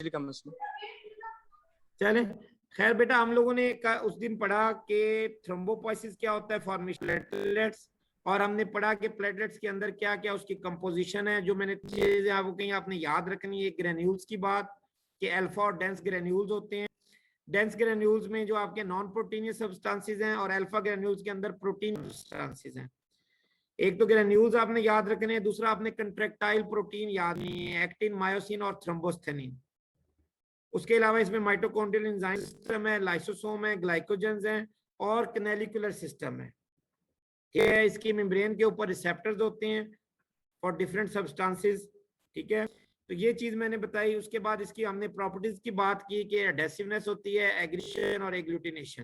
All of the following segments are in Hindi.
का मसला। चले खैर बेटा, हम लोगों ने उस दिन पढ़ा कि थ्रोम्बोपोइसिस क्या होता है, फॉर्मेशन प्लेटलेट्स, और हमने पढ़ा कि प्लेटलेट्स के अंदर क्या क्या उसकी कंपोजिशन है। जो मैंने चीजें आपको कहीं आपने याद रखनी है, ग्रेन्यूल्स की बात कि अल्फा और डेंस ग्रेन्यूल्स होते हैं। डेंस ग्रेन्यूल्स में जो आपके नॉन प्रोटीनियस सब्सटेंसेस हैं और अल्फा ग्रेन्यूल्स के अंदर प्रोटीन सब्सटेंसेस हैं। एक तो ग्रेन्यूल्स आपने याद रखने हैं, दूसरा आपने कंट्रेक्टाइल प्रोटीन याद नहीं है, एक्टिन, मायोसिन और थ्रोम्बोस्थेनिन। उसके अलावा इसमें माइटोकॉन्ड्रियल एंजाइम सिस्टम है, लाइसोसोम है, ग्लाइकोजेंस हैं और कैनेलिकुलर सिस्टम है। ठीक है, इसकी मेम्ब्रेन के ऊपर रिसेप्टर्स होते हैं फॉर डिफरेंट सब्सटेंसेस। ठीक है, तो ये चीज मैंने बताई। उसके बाद इसकी हमने प्रॉपर्टीज की बात की कि एडेसिवनेस होती है, एग्रीशन और एग्लूटिनेशन।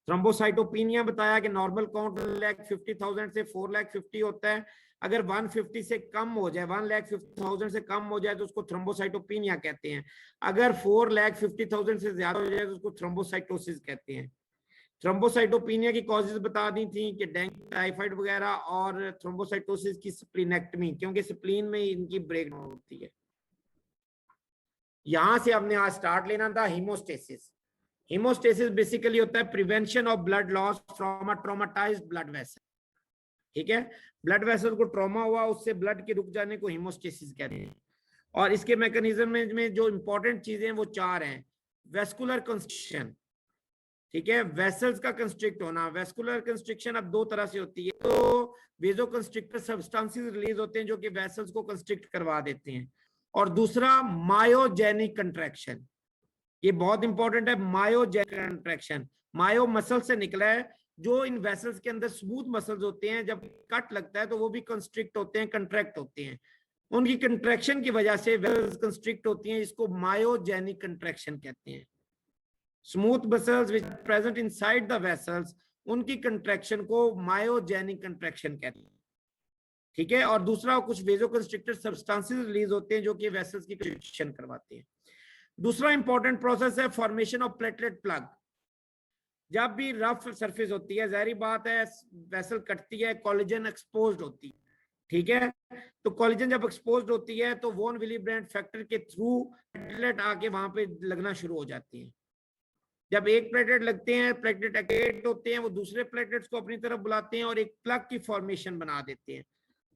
थ्रोम्बोसाइटोपिनिया बताया कि नॉर्मल काउंट 1,50,000 से 4,50,000 होता है। अगर 150 से कम हो जाए, 1,50,000 से कम हो जाए तो उसको थ्रोम्बोसाइटोपिनिया कहते हैं। अगर 4,50,000 से ज्यादा हो जाए तो उसको थ्रोम्बोसाइटोसिस कहते हैं। थ्रोम्बोसाइटोपिनिया की कॉजेज बता दी थी कि डेंगू, टाइफाइड वगैरह, और थ्रोम्बोसाइटोसिस की स्प्लीनेक्टमी, क्योंकि स्प्लीन में इनकी ब्रेक होती है। यहां से हमने आज स्टार्ट लेना था हीमोस्टेसिस। हीमोस्टेसिस बेसिकली होता है prevention of blood loss from a traumatised blood vessel. ठीक है, ब्लड वेसल को ट्रॉमा हुआ, उससे ब्लड के रुक जाने को हीमोस्टेसिस कहते हैं। और इसके मैकेनिज्म में जो इंपॉर्टेंट चीजें हैं वो चार हैं। वेस्कुलर कंस्ट्रिक्शन, ठीक है, वेसल्स का कंस्ट्रिक्ट होना। वेस्कुलर कंस्ट्रिक्शन अब दो तरह से होती है। तो वेजो कंस्ट्रिक्टर सब्सटेंसेस रिलीज होते हैं जो कि वेसल्स को कंस्ट्रिक्ट करवा देते हैं, और दूसरा मायोजेनिक कंट्रैक्शन। ये बहुत इंपॉर्टेंट है, मायोजेनिक कंट्रैक्शन। मायो मसल से निकला है, जो इन वेसल्स के अंदर स्मूथ मसल्स होते हैं, जब कट लगता है तो वो भी कंस्ट्रिक्ट होते हैं, कंट्रैक्ट होते हैं। उनकी कंट्रैक्शन की वजह से वेसल्स कंस्ट्रिक्ट होती हैं, इसको मायोजेनिक कंट्रैक्शन कहते हैं। Smooth muscles which present inside the vessels, उनकी कंट्रैक्शन को मायोजेनिक कंट्रैक्शन कहते हैं। ठीक है, और दूसरा कुछ वेजोकंस्ट्रिक्टर सब्सटेंसेस रिलीज होते हैं जो कि वेसल्स की कंस्ट्रिक्शन करवाते हैं। दूसरा इंपॉर्टेंट प्रोसेस है फॉर्मेशन ऑफ प्लेटलेट प्लग। जब भी रफ सरफेस होती है, जाहिर बात है वेसल कटती है, कोलेजन एक्सपोज्ड होती है। ठीक है, तो कोलेजन जब एक्सपोज्ड होती है तो वॉन विली ब्रांड फैक्टर के थ्रू प्लेटलेट आके वहां पे लगना शुरू हो जाती है। जब एक प्लेटलेट लगते हैं, प्लेटलेट एक्टिवेट होते हैं, वो दूसरे प्लेटलेट्स को अपनी तरफ बुलाते हैं और एक प्लग की फॉर्मेशन बना देते हैं।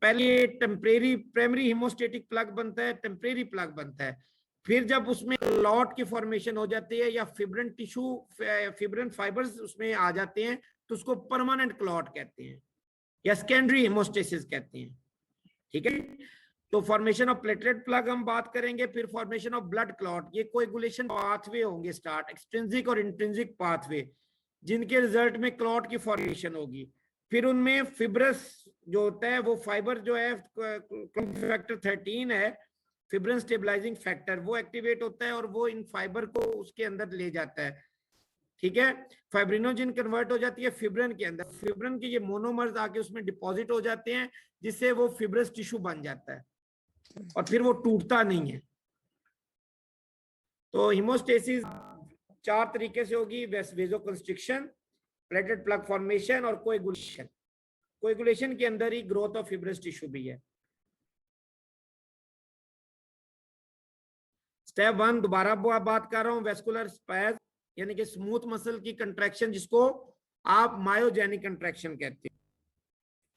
पहले टेम्परेरी प्राइमरी हीमोस्टेटिक प्लग बनता है, टेम्परेरी प्लग बनता है। फिर जब उसमें क्लॉट की फॉर्मेशन हो जाती है या फिब्रिन टिश्यू, फिब्रिन फाइबर्स उसमें आ जाते हैं, तो उसको परमानेंट क्लॉट कहते हैं या सेकेंडरी हीमोस्टेसिस कहते हैं। ठीक है, तो फॉर्मेशन ऑफ प्लेटलेट प्लग हम बात करेंगे। फिर फॉर्मेशन ऑफ ब्लड क्लॉट, ये कोएगुलेशन पाथवे होंगे स्टार्ट, एक्सट्रिंसिक और इंट्रिंसिक पाथवे, जिनके रिजल्ट में क्लॉट की फॉर्मेशन होगी। फिर उनमें फिब्रस जो होता है, वो फाइबर जो है फैक्टर 13 है, फिब्रिन स्टेबलाइजिंग फैक्टर, वो एक्टिवेट होता है और वो इन फाइबर को उसके अंदर ले जाता है। ठीक है, फाइब्रिनोजिन कन्वर्ट हो जाती है फिब्रिन के अंदर, फिब्रिन के ये मोनोमर्स आके उसमें डिपॉजिट हो जाते हैं, जिससे वो फिब्रस टिश्यू बन जाता है और फिर वो टूटता नहीं है। तो हीमोस्टेसिस चार तरीके से होगी, वेजोकंस्ट्रिक्शन, प्लेटलेट प्लग फॉर्मेशन और कोएगुलेशन। कोएगुलेशन के अंदर ही ग्रोथ ऑफ फिब्रस टिश्यू भी है। स्टेप 1 दोबारा बात कर रहा हूं, वेस्कुलर स्पैज यानी कि स्मूथ मसल की कंट्रैक्शन, जिसको आप मायोजेनिक कंट्रैक्शन कहते हैं,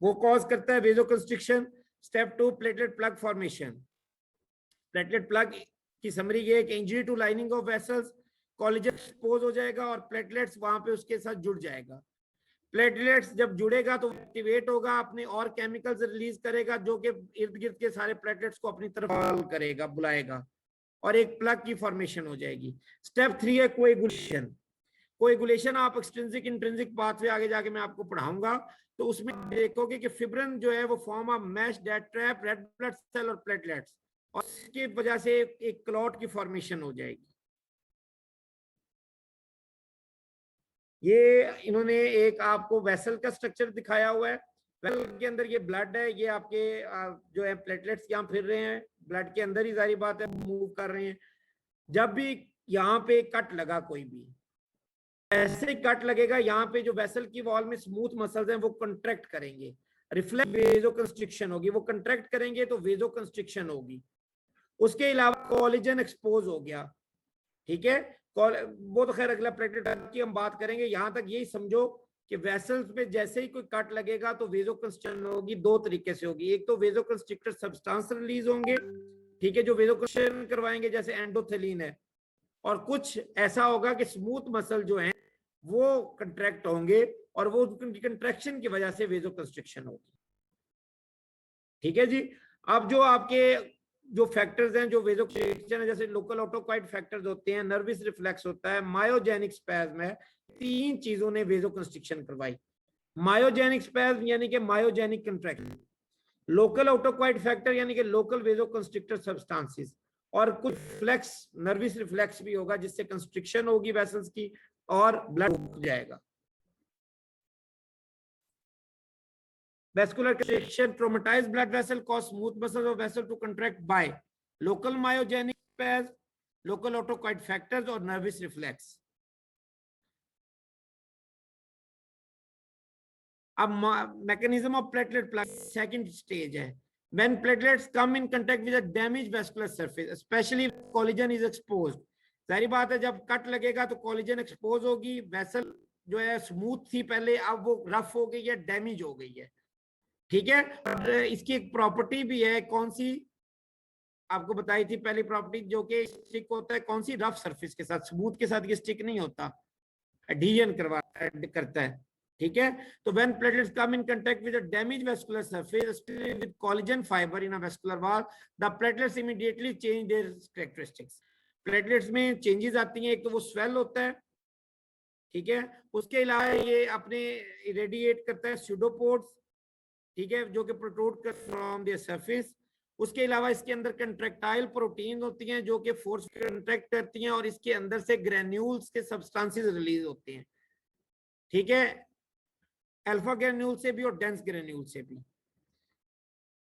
वो कॉज करता है vasoconstriction. Step 2 platelet plug formation. Platelet plug की समरी ये है कि injury to lining of vessels, collagen expose हो जाएगा और प्लेटलेट्स वहां पे उसके साथ जुड़ जाएगा। प्लेटलेट्स जब जुड़ेगा तो एक्टिवेट होगा, अपने और केमिकल्स रिलीज करेगा जो कि इर्द गिर्द के सारे प्लेटलेट्स को अपनी तरफ कॉल करेगा, बुलाएगा, और एक प्लग की फॉर्मेशन हो जाएगी। स्टेप 3 है कोएगुलेशन। कोएगुलेशन आप एक्सट्रिंसिक इंट्रिंसिक पाथवे आगे जाके मैं आपको पढ़ाऊंगा, तो उसमें देखोगे कि फिब्रिन जो है वो form of mesh that trap red blood cell और प्लेटलेट्स, और इसकी वजह से एक क्लॉट की फॉर्मेशन हो जाएगी। ये इन्होंने एक आपको वेसल का स्ट्रक्चर दिखाया हुआ है। वेसल के अंदर ये ब्लड है, ये आपके जो है प्लेटलेट्स यहाँ फिर रहे हैं, ब्लड के अंदर ही जारी बात है मूव कर रहे हैं। जब भी यहाँ पे कट लगा, कोई भी ऐसे कट लगेगा, यहाँ पे जो वेसल की वॉल में स्मूथ मसल्स हैं वो कंट्रैक्ट करेंगे, रिफ्लेक्स वेजो कंस्ट्रिक्शन होगी, वो कंट्रैक्ट करेंगे तो वेजो कंस्ट्रिक्शन होगी। उसके अलावा कोलेजन एक्सपोज हो गया, ठीक है। वो तो खैर अगला प्लेटलेट की हम बात करेंगे। यहां तक यही समझो कि वेसल्स पे जैसे ही कोई कट लगेगा तो वेसोकंस्ट्रिक्शन होगी, दो तरीके से होगी। एक तो वेसोकंस्ट्रिक्टर सब्सटेंस रिलीज होंगे, ठीक है, जो वेसोकंस्ट्रिक्शन करवाएंगे, जैसे एंडोथेलिन है। और कुछ ऐसा होगा कि स्मूथ मसल जो है वो कंट्रैक्ट होंगे और वो उनकी कंट्रैक्शन की वजह से वेसोकंस्ट्रिक्शन होगी, ठीक है जी। अब जो आपके जो फैक्टर्स हैं जो वेसोकंस्ट्रिक्शन है, जैसे लोकल ऑटोक्वाइट फैक्टर्स होते हैं, नर्वस रिफ्लेक्स होता है, मायोजेनिक स्पैज्म है, तीन चीजों ने वेसोकंस्ट्रिक्शन करवाई। मायोजेनिक स्पैज्म यानी कि मायोजेनिक कंट्रैक्शन, लोकल ऑटोक्वाइट फैक्टर यानी कि लोकल वेसोकंस्ट्रिक्टर सब्सटेंसेस, और कुछ फ्लेक्स नर्वस रिफ्लेक्स भी होगा जिससे कंस्ट्रिक्शन होगी वेसल्स की और ब्लड रुक जाएगा। Vascular constriction, traumatized blood vessel cause smooth muscles of vessel to contract by local myogenic spasm, local autocoid factors और nervous reflex. अब mechanism of platelet plug second stage है. When platelets come in contact with a damaged vascular surface, especially collagen is exposed. सारी बात है, जब कट लगेगा तो कोलेजन एक्सपोज होगी, वेसल जो है स्मूथ थी पहले, अब वो रफ हो गई है, डैमेज हो गई है, ठीक है। और इसकी एक प्रॉपर्टी भी है, कौन सी आपको बताई थी पहली प्रॉपर्टी, जो कि स्टिक होता है कौन सी, रफ सरफेस के साथ, स्मूथ के साथ ये स्टिक नहीं होता, एडहेजन करता है, ठीक है। तो when platelets come in contact with a damage vascular surface with collagen fibre in a vascular wall, the platelets immediately change their characteristics. Platelets में चेंजेस आती हैं, एक तो वो स्वेल होता है, ठीक है, उसके अलावा ये अपने इरेडिएट करता है स्यूडोपोड्स, ठीक है, जो कि प्रोट्रूड फ्रॉम द सरफेस। उसके अलावा इसके अंदर कंट्रैक्टाइल प्रोटीन होती हैं जो कि फोर्स कंट्रैक्ट करती हैं और इसके अंदर से ग्रेन्यूल्स के सब्सटेंसेस रिलीज होते हैं, ठीक है, अल्फा ग्रेन्यूल से भी और डेंस ग्रेन्यूल से भी।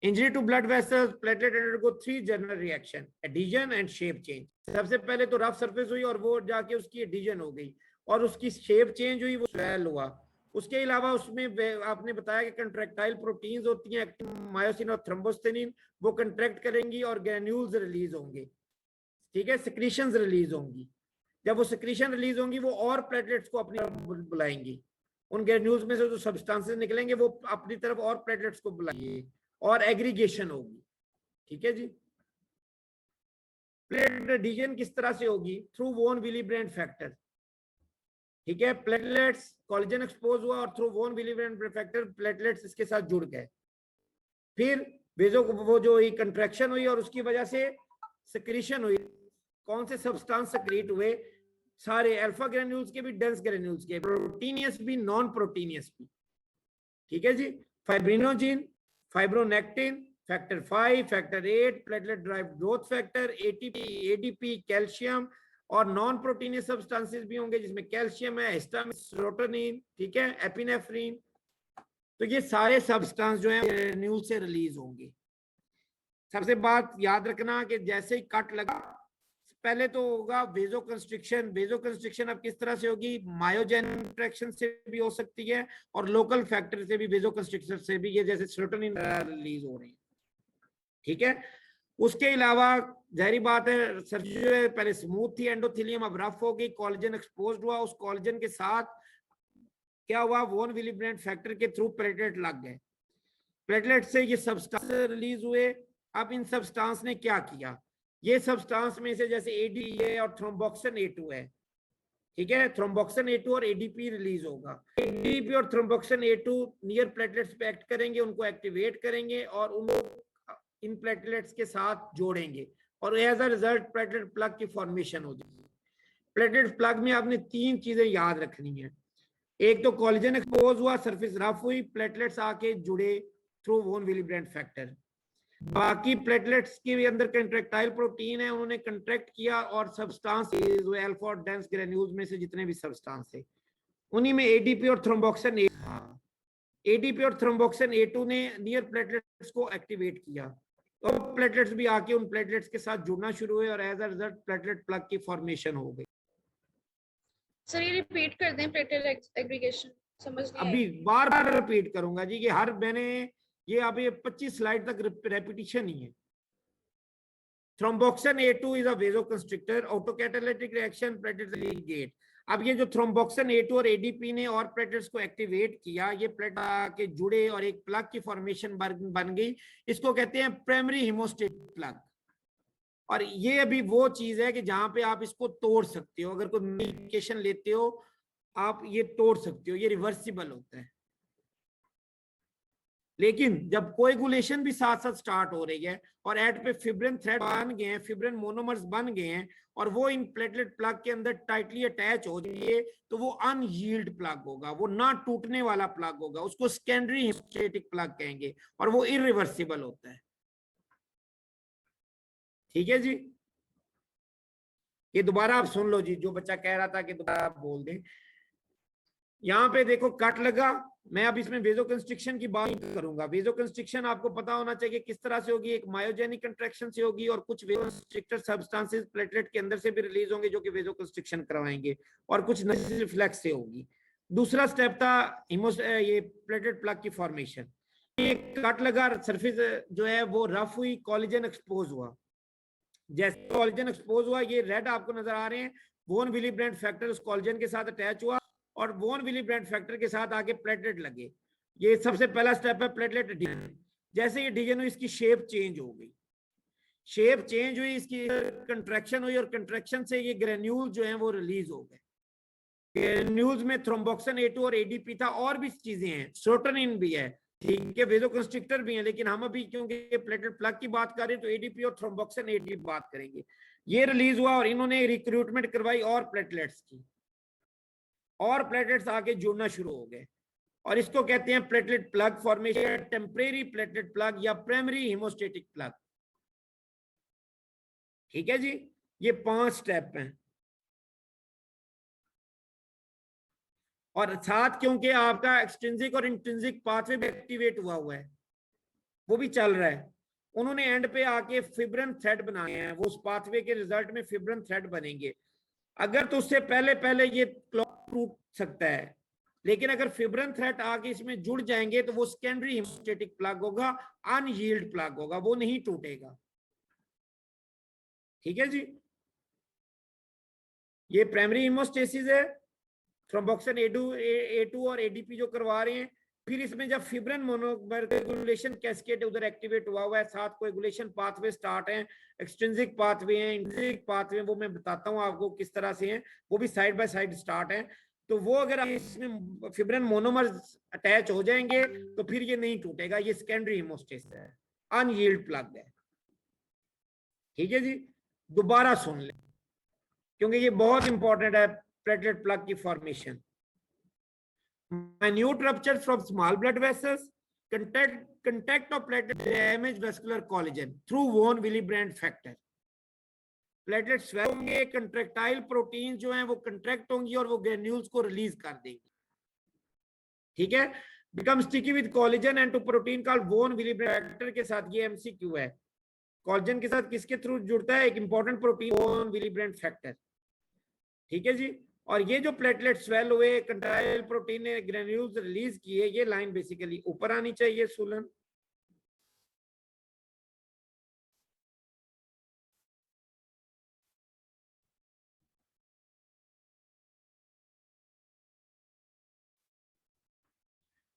Injury to blood vessels, platelet undergo three general reaction, adhesion and shape change. सबसे पहले तो रफ सरफेस हुई और वो जाके उसकी एडिशन हो गई और उसकी शेप चेंज हुई, वो स्वेल हुआ। उसके अलावा उसमें आपने बताया कि कंट्रैक्टाइल प्रोटीन्स होती हैं, एक्टिन मायोसिन और थ्रोम्बोस्टेनिन, वो कंट्रैक्ट करेंगी और ग्रेन्यूल्स रिलीज होंगे, ठीक है, सिक्रीशंस रिलीज होंगी। जब वो सिक्रीशन रिलीज होंगी वो और प्लेटलेट्स को अपनी तरफ बुलाएंगी, उन ग्रेन्यूल्स में से जो सब्सटेंसेस निकलेंगे वो अपनी तरफ और प्लेटलेट्स को बुलाएंगे और एग्रीगेशन होगी, ठीक है जी। प्लेटलेट एडिशन किस तरह से होगी, through von Willebrand factor, ठीक है, प्लेटलेट्स कोलेजन एक्सपोज हुआ और through von Willebrand factor platelets इसके साथ जुड़ गए, फिर वो जो कंट्रैक्शन हुई और उसकी वजह से सिक्रीशन हुई, कौन से सब्सटेंस सिक्रीट हुए, सारे अल्फा ग्रेन्यूल्स के भी, डेंस ग्रेन्यूल्स के, प्रोटीनियस भी, नॉन प्रोटीनियस भी, ठीक है जी। Fibrinogen, fibronectin, factor 5, factor 8, platelet derived growth factor, ATP, ADP, calcium और नॉन प्रोटीनियस सब्सटेंसेस भी होंगे जिसमें कैल्शियम है, हिस्टामिन, सेरोटोनिन, ठीक है, एपिनेफ्रिन। तो ये सारे सब्सटेंस जो है ग्रेन्यूल से रिलीज होंगे। सबसे बात याद रखना कि जैसे ही कट लगा पहले तो होगा वेसोकंस्ट्रिक्शन। वेसोकंस्ट्रिक्शन अब किस तरह से होगी, मायोजेनिक कंट्रैक्शन से भी हो सकती है और लोकल फैक्टर से भी, वेसोकंस्ट्रिक्शन से भी, ये जैसे सेरोटोनिन रिलीज हो रही है, ठीक है। उसके अलावा जाहिर बात है सर्फेस पहले स्मूथ थी एंडोथेलियम, अब रफ हो गई, कोलेजन एक्सपोज्ड हुआ, उस कोलेजन के साथ क्या हुआ, वॉन विली ब्रांड फैक्टर के थ्रू प्लेटलेट लग गए, प्लेटलेट से ये सब्सटेंस रिलीज हुए। अब इन सब्सटेंस ने क्या किया, ये सब्सटेंस में से जैसे एडी है और थ्रोम्बोक्सिन A2 है, ठीक है, थ्रोम्बोक्सिन A2 और एडीपी रिलीज होगा। एडीपी और थ्रोम्बोक्सिन A2 नियर प्लेटलेट्स पे एक्ट करेंगे, उनको एक्टिवेट करेंगे और उनको इन प्लेटलेट्स के साथ जोड़ेंगे और as a result platelet plug की फॉर्मेशन हो जाएगी। प्लेटलेट प्लग में आपने तीन चीजें याद रखनी है, एक तो कोलेजन एक्सपोज हुआ, सरफेस रफ हुई, प्लेटलेट्स आके जुड़े through von Willebrand factor. बाकी प्लेटलेट्स के अंदर कंट्रैक्टाइल प्रोटीन है, उन्होंने कंट्रैक्ट किया और सब्सटेंस अल्फा और डेंस ग्रेन्यूल्स में से जितने भी सब्सटेंस थे उन्हीं में एडीपी और थ्रोम्बोक्सिन एडीपी और थ्रोम्बोक्सिन A2 ने नियर प्लेटलेट्स को एक्टिवेट किया तो प्लेटलेट्स भी आके उन प्लेटलेट्स के साथ जुड़ना शुरू हुए और as a result platelet plug की फॉर्मेशन हो गई। सर ये रिपीट कर दें, प्लेटलेट एग्रीगेशन समझ नहीं आई। अभी बार बार रिपीट करूंगा जी कि हर मैंने ये अभी 25 स्लाइड तक रेपिटिशन ही है। Thromboxane A2 is a vasoconstrictor, autocatalytic reaction platelet release gate. अब ये जो थ्रोम्बोक्सिन A2 और ADP ने और प्लेटलेट्स को एक्टिवेट किया, ये प्लेटलेट के जुड़े और एक प्लग की फॉर्मेशन बन गई, इसको कहते हैं प्राइमरी हेमोस्टेटिक प्लग। और ये अभी वो चीज है कि जहां पे आप इसको तोड़ सकते हो, अगर कोई मेडिकेशन लेते हो आप ये तोड़ सकते हो, ये रिवर्सिबल होता है। लेकिन जब कोएगुलेशन भी साथ साथ स्टार्ट हो रही है और एट पे फिब्रिन थ्रेड बन गए हैं, फिब्रिन मोनोमर्स बन गए हैं और वो इन प्लेटलेट प्लग के अंदर टाइटली अटैच हो जाए, तो वो अनयील्ड प्लग होगा, वो ना टूटने वाला प्लग होगा, उसको सेकेंडरी हेमोस्टेटिक प्लग कहेंगे और वो इरिवर्सिबल होता है। ठीक है जी, ये दोबारा आप सुन लो जी, जो बच्चा कह रहा था कि दोबारा आप बोल दें। यहाँ पे देखो कट लगा, मैं अब इसमें वेसोकंस्ट्रिक्शन की बात करूंगा। वेसोकंस्ट्रिक्शन आपको पता होना चाहिए किस तरह से होगी, एक मायोजेनिक कंट्रैक्शन से होगी और कुछ वेसोकंस्ट्रिक्टर सब्सटेंसेस प्लेटलेट के अंदर से भी रिलीज होंगे जो कि वेसोकंस्ट्रिक्शन करवाएंगे, और कुछ नसेसरी रिफ्लेक्स से होगी। दूसरा स्टेप था ये प्लेटलेट प्लग की फॉर्मेशन। ये कट लगा, सरफेस जो है वो रफ हुई, कोलेजन एक्सपोज हुआ। जैसे कोलेजन एक्सपोज हुआ, ये रेड आपको नजर आ रहे हैं, वोन विली ब्रांड फैक्टर उस कोलेजन के साथ अटैच हुआ और वोन विली ब्रांड फैक्टर के साथ आगे प्लेटलेट लगे। ये सबसे पहला स्टेप है प्लेटलेट एडिशन। जैसे ये एडिशन हुई, इसकी शेप चेंज हो गई, शेप चेंज हुई, इसकी कंट्रैक्शन हुई और कंट्रैक्शन से ये ग्रेन्यूल जो है वो रिलीज हो गए। ग्रेन्यूल्स में थ्रोम्बोक्सिन A2 और ADP था, और भी चीजें हैं, सेरोटोनिन भी है, ठीक है, वेसोकंस्ट्रिक्टर भी है, लेकिन हम अभी क्योंकि प्लेटलेट प्लग की बात कर रहे हैं तो ADP और थ्रोम्बोक्सिन ADP बात करेंगे। ये रिलीज हुआ और इन्होंने रिक्रूटमेंट करवाई और प्लेटलेट्स की, और प्लेटलेट्स आके जुड़ना शुरू हो गए और इसको कहते हैं platelet plug formation, temporary platelet plug या प्राइमरी हेमोस्टेटिक प्लग। ठीक है जी, ये 5 स्टेप हैं। और साथ क्योंकि आपका एक्सट्रिंसिक और इंट्रिंसिक पाथवे भी एक्टिवेट हुआ है, वो भी चल रहा है, उन्होंने एंड पे आके फिब्रिन थ्रेड बनाए हैं, वो उस पाथवे के रिजल्ट में फिब्रिन थ्रेड बनेंगे। अगर तो उससे पहले पहले ये क्लॉट टूट सकता है, लेकिन अगर फिब्रिन थ्रेड आके इसमें जुड़ जाएंगे तो वो सेकेंडरी हेमोस्टेटिक प्लग होगा, अनयील्ड प्लग होगा, वो नहीं टूटेगा। ठीक है जी, ये प्राइमरी हेमोस्टेसिस है, थ्रोम्बोक्सिन A2 और ADP जो करवा रहे हैं। फिर इसमें जब फिब्रिन मोनोमर कोएगुलेशन कैस्केड उधर एक्टिवेट हुआ है, साथ कोएगुलेशन पाथवे स्टार्ट है, एक्सट्रिंसिक पाथवे हैं, इंट्रिंसिक पाथवे, वो मैं बताता हूं आपको किस तरह से हैं, वो भी साइड बाय साइड स्टार्ट है। तो वो अगर इसमें फिब्रिन मोनोमर्स अटैच हो जाएंगे तो फिर ये नहीं टूटेगा, ये सेकेंडरी हेमोस्टेसिस है, अनयील्ड प्लग है। ठीक है जी, दोबारा सुन लें क्योंकि ये बहुत इंपॉर्टेंट है, प्लेटलेट प्लग की formation. minute ruptures from small blood vessels, contact of platelet damage vascular collagen through von Willebrand factor. Platelet swell होंगे, कंट्रैक्टाइल प्रोटीन जो हैं वो कंट्रैक्ट होंगी और वो ग्रेन्यूल्स को रिलीज कर देंगी। ठीक है, become sticky with collagen and to protein called von Willebrand factor के साथ, ये एमसीक्यू है, कोलेजन के साथ किसके थ्रू जुड़ता है, एक इंपॉर्टेंट प्रोटीन वोन विलीब्रेंड फैक्टर। ठीक है जी, और ये जो प्लेटलेट स्वेल हुए, कंट्राइल प्रोटीन ने ग्रेन्यूल्स रिलीज किए, ये लाइन बेसिकली ऊपर आनी चाहिए सुलन।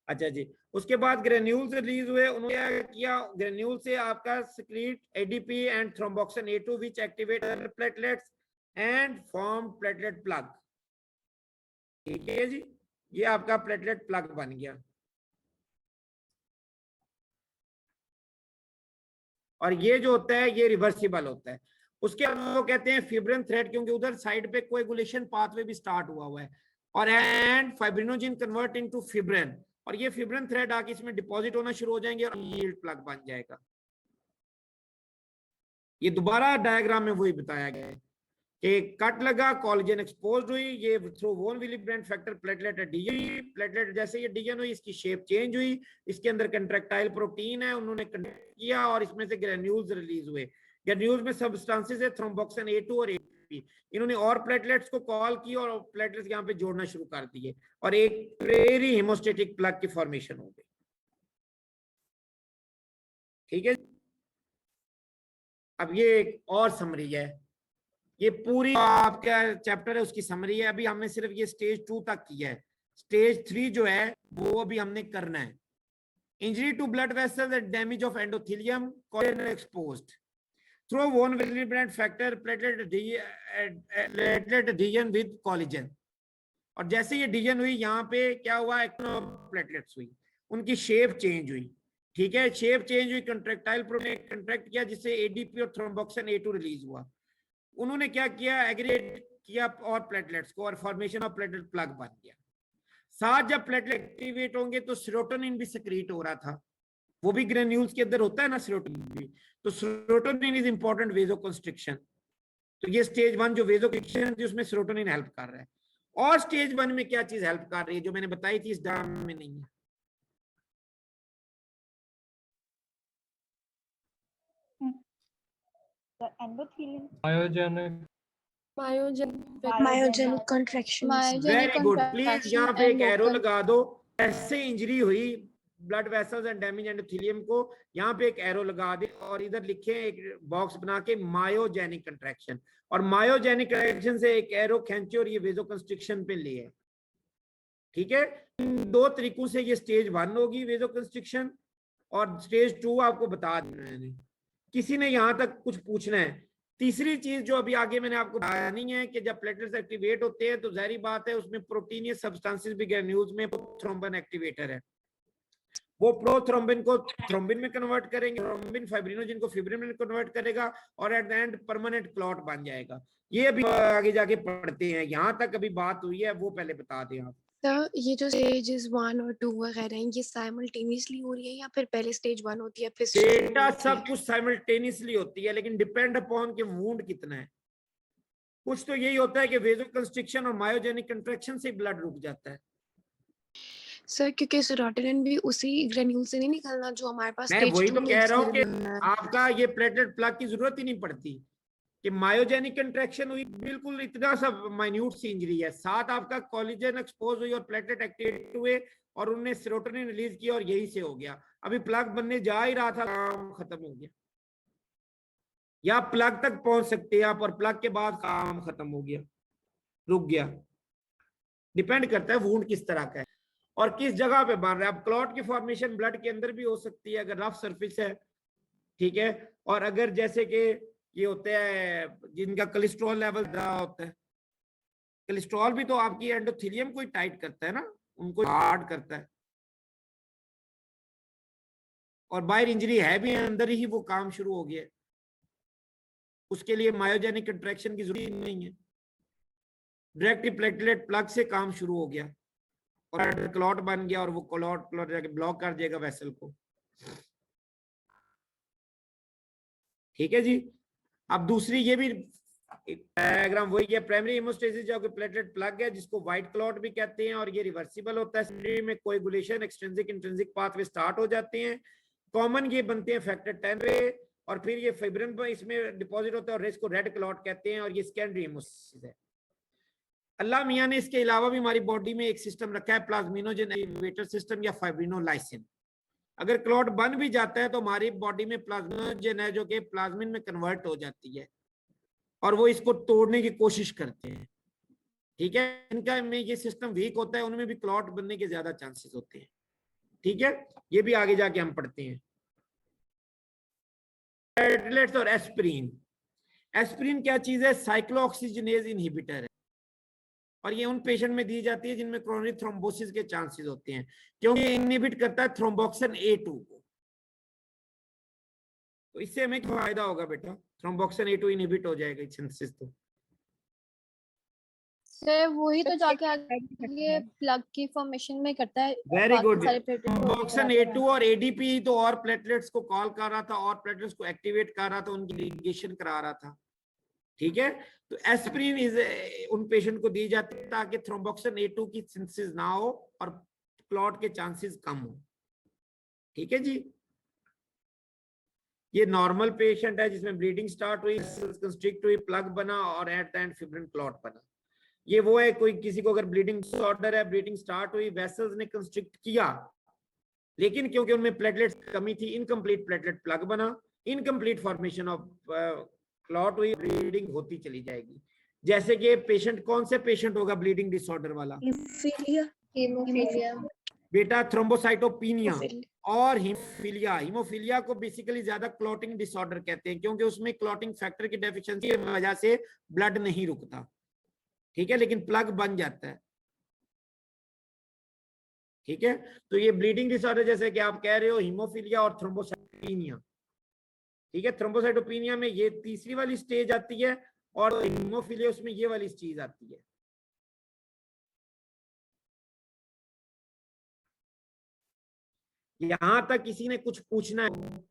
अच्छा जी, उसके बाद ग्रेन्यूल्स रिलीज हुए, उन्होंने क्या किया, ग्रेन्यूल से आपका secrete ADP and thromboxane A2 which activate platelets and form platelet plug. ठीक है जी, ये आपका प्लेटलेट प्लग बन गया। और ये जो होता है ये रिवर्सिबल होता है। उसके बाद वो कहते हैं फिब्रिन थ्रेड, क्योंकि उधर साइड पे कोएगुलेशन पाथवे भी स्टार्ट हुआ है, और and fibrinogen convert into fibrin, और ये फिब्रिन थ्रेड आके इसमें डिपॉजिट होना शुरू हो जाएंगे और यील्ड प्लग बन जाएगा। ये दोबारा डायग्राम में वही बताया गया है कि कट लगा, कोलेजन एक्सपोज्ड हुई, ये थ्रू वोन Willebrand factor platelet addition, platelet जैसे ये एडिशन हुई इसकी शेप चेंज हुई, इसके अंदर कंट्रैक्टाइल प्रोटीन है, उन्होंने कंट्रैक्ट किया और इसमें से ग्रेन्यूल्स रिलीज हुए। ग्रेन्यूल्स में सब्सटेंसेस है थ्रोम्बोक्सिन A2 और ADP, इन्होंने और प्लेटलेट्स को कॉल की और प्लेटलेट्स यहाँ पे जोड़ना शुरू कर दिए और एक प्रेरी हेमोस्टेटिक प्लग की फॉर्मेशन हो गई। ठीक है, अब ये एक और समरी है, ये पूरी आपका चैप्टर है उसकी समरी है। अभी हमने सिर्फ ये स्टेज 2 तक किया है, स्टेज 3 जो है वो अभी हमने करना है। Injury to blood vessels and damage of endothelium collagen exposed through von Willebrand factor platelet adhesion with collagen. और जैसे ये डिवीजन हुई, यहाँ पे क्या हुआ, प्लेटलेट्स हुई, उनकी शेप चेंज हुई। ठीक है, शेप चेंज हुई, कंट्रैक्टाइल प्रोटीन कंट्रैक्ट किया जिससे एडीपी और थ्रोम्बोक्सिन A2 रिलीज हुआ। उन्होंने क्या किया, एग्रीगेट किया और प्लेटलेट्स को, और फॉर्मेशन ऑफ प्लेटलेट प्लग बन गया। साथ जब प्लेटलेट एक्टिवेट होंगे तो सेरोटोनिन भी सिक्रीट हो रहा था, वो भी ग्रेन्यूल्स के अंदर होता है ना सेरोटोनिन भी। तो सेरोटोनिन इज इंपॉर्टेंट वेजोकंस्ट्रिक्शन। तो ये स्टेज 1 जो वेजोकंस्ट्रिक्शन थी उसमें सेरोटोनिन हेल्प कर रहा है। और स्टेज 1 में क्या चीज हेल्प कर रही है जो मैंने बताई थी इस डायग्राम में नहीं है? Myogenic contraction. Very good, please यहाँ पे एक एरो लगा दो। ऐसे इंजरी हुई blood vessels and damage endothelium को, यहाँ पे एक एरो लगा दे और इधर लिखे एक बॉक्स बना के मायोजेनिक कंट्रैक्शन, और मायोजेनिक कंट्रैक्शन से एक एरो खींचे और ये वेजोकंस्ट्रिक्शन पे ले है। ठीक है, इन 2 तरीकों से ये स्टेज 1 होगी वेजोकंस्ट्रिक्शन, और स्टेज 2 आपको बता देना मैंने। किसी ने यहां तक कुछ पूछना है? तीसरी चीज जो अभी आगे मैंने आपको बतानी है कि जब प्लेटलेट्स एक्टिवेट होते हैं तो जाहिर बात है उसमें प्रोटीनियस सब्सटेंसेस भी ग्रेन्यूल्स में थ्रोम्बिन एक्टिवेटर है, वो प्रोथ्रोम्बिन को थ्रोम्बिन में कन्वर्ट करेंगे, थ्रोम्बिन फाइब्रिनोजन को फिब्रिन में कन्वर्ट करेगा, और at the end permanent clot बन जाएगा। ये अभी आगे जाके पढ़ते हैं, यहां तक अभी बात हुई है वो पहले बता दें आप। तो ये जो स्टेजेस 1 और 2 वगैरह हैं ये साइमल्टेनियसली हो रही है या फिर पहले स्टेज 1 होती है फिर डेटा सब कुछ साइमल्टेनियसली होती है, लेकिन डिपेंड अपॉन के वुंड कितना है। कुछ तो यही होता है कि वेजोकंस्ट्रिक्शन और मायोजेनिक कंट्रैक्शन से ब्लड रुक जाता है। सर क्योंकि सेरोटोनिन भी उसी ग्रेन्यूल से नहीं निकलना जो हमारे पास मैं स्टेज 2 वही तो कह रहा हूँ कि है। आपका ये प्लेटलेट प्लग की जरूरत ही नहीं पड़ती कि मायोजेनिक कंट्रैक्शन हुई, बिल्कुल इतना सा माइन्यूट सी इंजरी है, साथ आपका कोलिजन एक्सपोज हुई और प्लेटलेट एक्टिवेट हुए और उन्होंने सेरोटोनिन रिलीज किया और यही से हो गया। अभी प्लग बनने जा ही रहा था, काम खत्म हो गया, या प्लग तक पहुंच सकते हैं आप और प्लग के बाद काम खत्म हो गया, रुक गया। डिपेंड करता है वुंड किस तरह का है और किस जगह पे बन रहा है। अब क्लॉट की फॉर्मेशन ब्लड के अंदर भी हो सकती है अगर रफ सरफेस है, ठीक है, और अगर जैसे कि ये होते हैं जिनका कोलेस्ट्रॉल लेवल ज्यादा होता है, कोलेस्ट्रॉल भी तो आपकी एंडोथेलियम को ही टाइट करता है ना, उनको हार्ड करता है, और बाहर इंजरी है भी अंदर ही वो काम शुरू हो गया, उसके लिए मायोजेनिक कंट्रैक्शन की जरूरत नहीं है, डायरेक्ट प्लेटलेट प्लग से काम शुरू हो गया और क्लॉट बन गया और वो क्लॉट जाके ब्लॉक कर देगा वेसल को। ठीक है जी। अब दूसरी ये भी डायग्राम वही है, प्राइमरी हेमोस्टेसिस जो प्लेटलेट प्लग है जिसको व्हाइट क्लॉट भी कहते हैं और ये रिवर्सिबल होता है। सेकेंडरी में coagulation extrinsic intrinsic pathway start हो जाते हैं। कॉमन ये बनते हैं फैक्टर 10 पे और फिर ये फिब्रिन पर इसमें डिपॉजिट होता है और इसको रेड क्लॉट कहते हैं और ये सेकेंडरी हेमोस्टेसिस है। अल्लाह मियां ने इसके अलावा भी हमारी बॉडी में एक सिस्टम रखा है प्लाज्मिनोजन एलिवेटर सिस्टम या फाइब्रिनोलाइसिन। अगर क्लॉट बन भी जाता है तो हमारी बॉडी में प्लाज्मिनोजन है जो कि प्लाज्मिन में कन्वर्ट हो जाती है और वो इसको तोड़ने की कोशिश करते हैं। ठीक है, इनका में ये सिस्टम वीक होता है, उनमें भी क्लॉट बनने के ज्यादा चांसेस होते हैं। ठीक है, ये भी आगे जाके हम पढ़ते हैं। प्लेटलेट्स और एस्पिरिन। एस्पिरिन क्या चीज है? साइक्लोऑक्सीजनेज इनहिबिटर है और ये उन पेशेंट में दी जाती है जिनमें क्रोनिक थ्रोम्बोसिस के चांसेस होते हैं क्योंकि इनहिबिट करता है थ्रोम्बोक्सिन A2 को। तो इससे हमें क्या फायदा होगा बेटा? थ्रोम्बोक्सिन A2 इनहिबिट हो जाएगा सिंथेसिस। तो सर वही तो जाके आगे प्लग की फॉर्मेशन में करता है। Very good. थ्रोम्बोक्सिन A2 और ADP तो और प्लेटलेट्स को कॉल कर रहा था और प्लेटलेट्स को एक्टिवेट कर रहा था, उनकी लिगेशन करा रहा था। ठीक है, तो एस्पिरिन इज उन पेशेंट को दी जाती है ताकि थ्रोम्बोक्सिन A2 की सिंथेसिस ना हो और क्लॉट के चांसेस कम हो। ठीक है जी। ये नॉर्मल पेशेंट है जिसमें ब्लीडिंग स्टार्ट हुई, कंस्ट्रिक्ट हुई, प्लग बना और at the end fibrin clot बना। ये वो है कोई किसी को अगर ब्लीडिंग डिसऑर्डर है, ब्लीडिंग स्टार्ट हुई, वेसल्स ने कंस्ट्रिक्ट किया लेकिन क्योंकि उनमें प्लेटलेट्स कमी थी, इनकम्प्लीट प्लेटलेट प्लग बना इनकम्प्लीट फॉर्मेशन ऑफ क्लॉट हुई, ब्लीडिंग होती चली जाएगी। जैसे कि पेशेंट, कौन से पेशेंट होगा ब्लीडिंग डिसऑर्डर वाला? हीमोफीलिया। बेटा थ्रोम्बोसाइटोपिनिया और हीमोफीलिया। हीमोफीलिया को बेसिकली ज्यादा क्लॉटिंग डिसऑर्डर कहते हैं, क्योंकि उसमें क्लॉटिंग फैक्टर की डेफिशिएंसी की वजह से ब्लड नहीं रुकता, ठीक है, लेकिन प्लग बन जाता है, ठीक है। तो ये ब्लीडिंग डिसऑर्डर जैसे कि आप कह रहे हो हीमोफीलिया और थ्रोम्बोसाइटोपिनिया, ठीक है। थ्रोम्बोसाइटोपिनिया में ये तीसरी वाली स्टेज आती है और हीमोफीलिया उसमें ये वाली चीज आती है। यहां तक किसी ने कुछ पूछना है?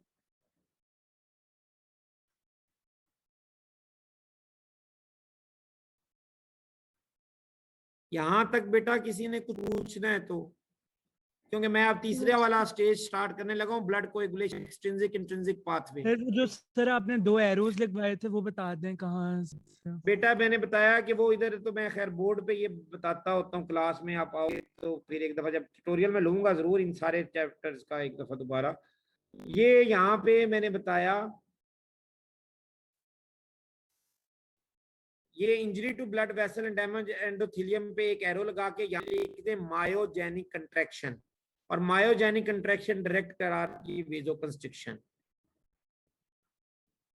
यहां तक बेटा किसी ने कुछ पूछना है तो, क्योंकि मैं अब तीसरे वाला स्टेज स्टार्ट करने लगा हूं, blood coagulation, extrinsic intrinsic pathway. जो सर आपने 2 एरोज लिखवाए थे वो बता दें कहाँ से? बेटा मैंने बताया कि वो इधर, तो मैं खैर बोर्ड पे ये बताता होता हूँ, क्लास में आप आओगे तो फिर एक दफा जब ट्यूटोरियल में लूंगा जरूर इन सारे चैप्टर्स का एक दफा दोबारा। ये यहाँ पे मैंने बताया, ये injury to blood vessel and damage endothelium पे एक एरो लगा के यहाँ लिख दे मायोजेनिक कंट्रैक्शन, और मायोजेनिक कंट्रैक्शन डायरेक्ट करा की वेजोकंस्ट्रिक्शन,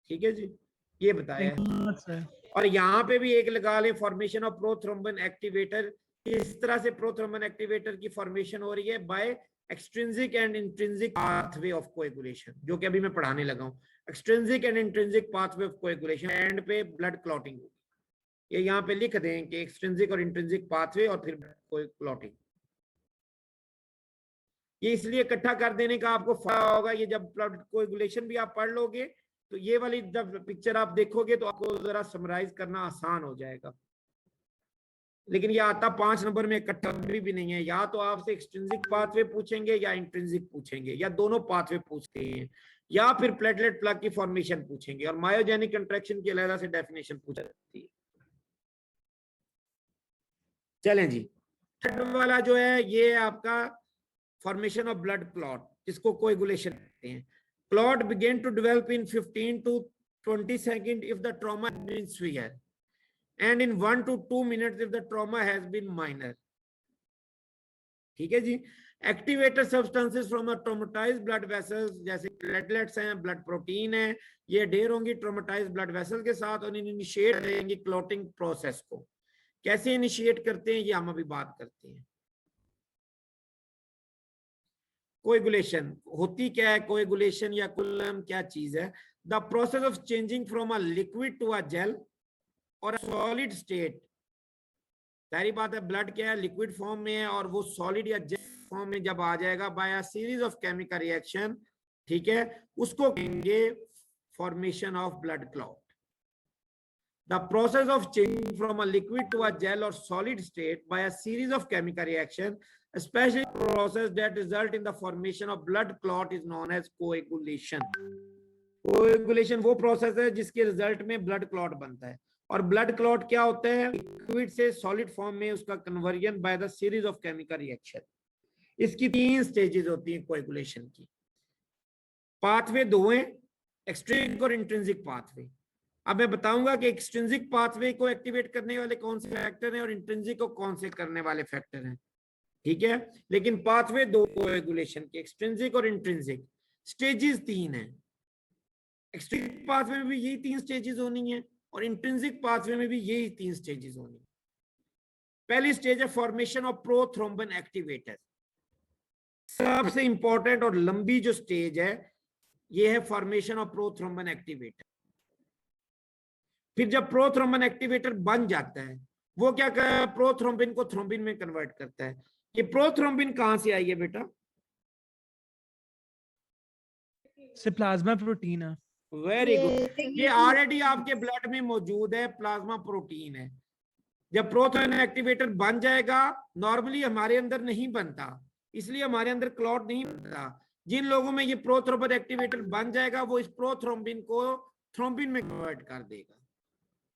ठीक है जी, ये बताया है। और यहाँ पे भी एक लगा ले फॉर्मेशन ऑफ प्रोथ्रोम्बिन एक्टिवेटर। इस तरह से प्रोथ्रोम्बिन एक्टिवेटर की फॉर्मेशन हो रही है by extrinsic and intrinsic pathway of coagulation, जो कि अभी मैं पढ़ाने लगा हूँ। Extrinsic and intrinsic pathway of coagulation, end पे ब्लड क्लॉटिंग होगी। ये यहाँ पे लिख दें कि एक्सट्रिंसिक और इंट्रिंसिक पाथवे और फिर क्लॉटिंग। ये इसलिए इकट्ठा कर देने का आपको फायदा होगा, ये जब ब्लड कोएगुलेशन भी आप पढ़ लोगे तो ये वाली जब पिक्चर आप देखोगे तो आपको जरा समराइज करना आसान हो जाएगा। लेकिन ये आता 5 नंबर में इकट्ठा भी नहीं है, या तो आपसे एक्सट्रिंसिक पाथवे पूछेंगे या इंट्रिंसिक पूछेंगे, या दोनों पाथवे पूछते हैं, या फिर प्लेटलेट प्लग की फॉर्मेशन पूछेंगे, और मायोजेनिक कंट्रैक्शन की अलग से डेफिनेशन पूछा जाती है। चलें जी, थर्ड वाला जो है ये आपका फॉर्मेशन ऑफ ब्लड क्लॉट, जिसको कोएगुलेशन कहते हैं। Clot begin to develop in 15 to 20 seconds if the trauma has been severe, and in 1 to 2 minutes if the trauma has been minor. ठीक है जी। Activator substances from traumatised blood vessels, जैसे प्लेटलेट्स हैं, ब्लड प्रोटीन है, ये ढेर होंगी ट्रोमेटाइज्ड ब्लड वेसल के साथ और इनिशिएट करेंगे क्लॉटिंग प्रोसेस को। कैसे इनिशिएट करते हैं ये हम अभी बात करते हैं। कोएगुलेशन होती क्या है? कोएगुलेशन या कोलम क्या चीज है? The process of changing from a liquid to a gel और सॉलिड स्टेट। सारी बात है, ब्लड क्या है, लिक्विड फॉर्म में है, और वो सॉलिड या जेल फॉर्म में जब आ जाएगा by a series of chemical reaction, ठीक है, उसको कहेंगे formation of blood clot. The process of changing from a liquid to a gel or solid state by a series of chemical reaction, especially process that result in the formation of blood clot, is known as coagulation. Coagulation वो प्रोसेस है जिसके रिजल्ट में ब्लड क्लॉट बनता है। और ब्लड क्लॉट क्या होता है? लिक्विड से सॉलिड फॉर्म में उसका conversion by the series of chemical reaction. इसकी 3 स्टेजेस होती हैं कोएगुलेशन की। पाथवे 2 हैं, एक्सट्रिंसिक और इंट्रिंसिक पाथवे। अब मैं बताऊंगा कि एक्सट्रिंसिक पाथवे को एक्टिवेट करने वाले कौन से फैक्टर हैं और इंट्रिंसिक को कौन से करने वाले फैक्टर हैं, ठीक है। लेकिन पाथवे 2 कोएगुलेशन के, एक्सट्रिंसिक और इंट्रिंसिक, स्टेजेस 3 हैं। एक्सट्रिंसिक पाथवे में भी यही 3 स्टेजेस होनी है और इंट्रिंसिक पाथवे में भी यही 3 स्टेजेस होनी है। पहली स्टेज है फॉर्मेशन ऑफ प्रोथ्रोम्बिन एक्टिवेटर। सबसे इंपॉर्टेंट और लंबी जो स्टेज है ये है फॉर्मेशन ऑफ प्रोथ्रोम्बिन एक्टिवेटर। फिर जब प्रोथ्रोम्बिन एक्टिवेटर बन जाता है वो क्या करता है? प्रोथ्रोम्बिन को थ्रोम्बिन में कन्वर्ट करता है। ये प्रोथ्रोम्बिन कहां से आई है बेटा? से प्लाज्मा प्रोटीन है। वेरी गुड, ये ऑलरेडी आपके ब्लड में मौजूद है, प्लाज्मा प्रोटीन है। जब प्रोथ्रोम्बिन एक्टिवेटर बन जाएगा, नॉर्मली हमारे अंदर नहीं बनता, इसलिए हमारे अंदर क्लॉट नहीं बनता। जिन लोगों में ये प्रोथ्रोम्बिन एक्टिवेटर बन जाएगा वो इस प्रोथ्रोम्बिन को थ्रोम्बिन में कन्वर्ट कर देगा,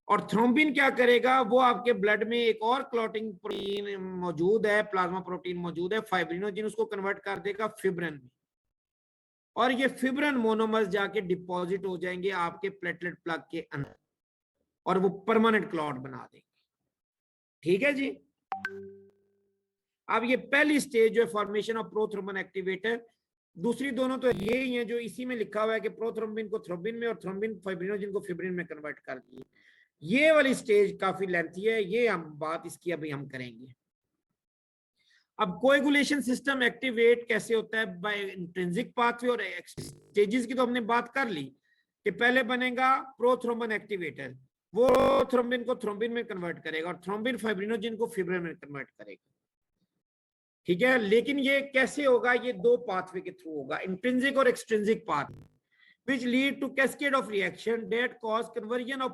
और थ्रोम्बिन क्या करेगा? वो आपके ब्लड में एक और क्लॉटिंग प्रोटीन मौजूद है, प्लाज्मा प्रोटीन मौजूद है, फाइब्रिनोजिन, उसको कन्वर्ट कर देगा फिब्रिन में। और ये फिब्रिन मोनोमर्स जाके डिपॉजिट हो जाएंगे आपके प्लेटलेट प्लग के अंदर और वो परमानेंट क्लॉट बना देंगे। ठीक है जी। अब ये पहली स्टेज जो है फॉर्मेशन ऑफ प्रोथ्रोम्बिन एक्टिवेटर, दूसरी दोनों तो ये ही है जो इसी में लिखा हुआ है कि प्रोथ्रोम्बिन को थ्रोम्बिन में और थ्रोम्बिन फाइब्रिनोजन को फिब्रिन में कन्वर्ट कर दिए। ये वाली स्टेज काफी लेंथी है, ये हम बात इसकी अभी हम करेंगे। अब कोएगुलेशन सिस्टम एक्टिवेट कैसे होता है बाय इंट्रिंसिक पाथवे और स्टेजेस की तो हमने बात कर ली कि पहले बनेगा प्रोथ्रोम्बिन एक्टिवेटर, वो थ्रोम्बिन को थ्रोम्बिन में कन्वर्ट करेगा और थ्रोम्बिन फाइब्रिनोजन को फिब्रिन में कन्वर्ट करेगा। ठीक है, लेकिन ये कैसे होगा? ये दो पाथवे के थ्रू होगा, इंट्रिंसिक और extrinsic path, which lead to cascade of reaction that cause conversion of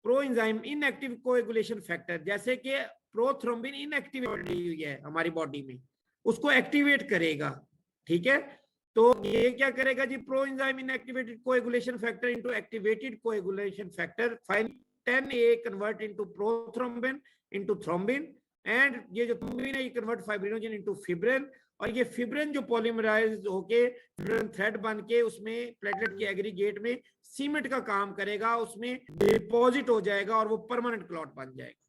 proenzyme inactive coagulation factor, जैसे कि प्रोथ्रोम्बिन इनएक्टिव हुई है हमारी बॉडी में, उसको एक्टिवेट करेगा। ठीक है, तो ये क्या करेगा जी? Proenzyme inactivated coagulation factor into activated coagulation factor, finally 10A convert into prothrombin into thrombin, and ये जो थ्रोम्बिन है ये कन्वर्ट फाइब्रिनोजन इनटू फिब्रिन, और ये फिब्रिन जो पॉलीमराइज होके फिब्रिन थ्रेड बन के उसमें प्लेटलेट के एग्रीगेट में सीमेंट का काम करेगा, उसमें डिपॉजिट हो जाएगा और वो परमानेंट क्लॉट बन जाएगा।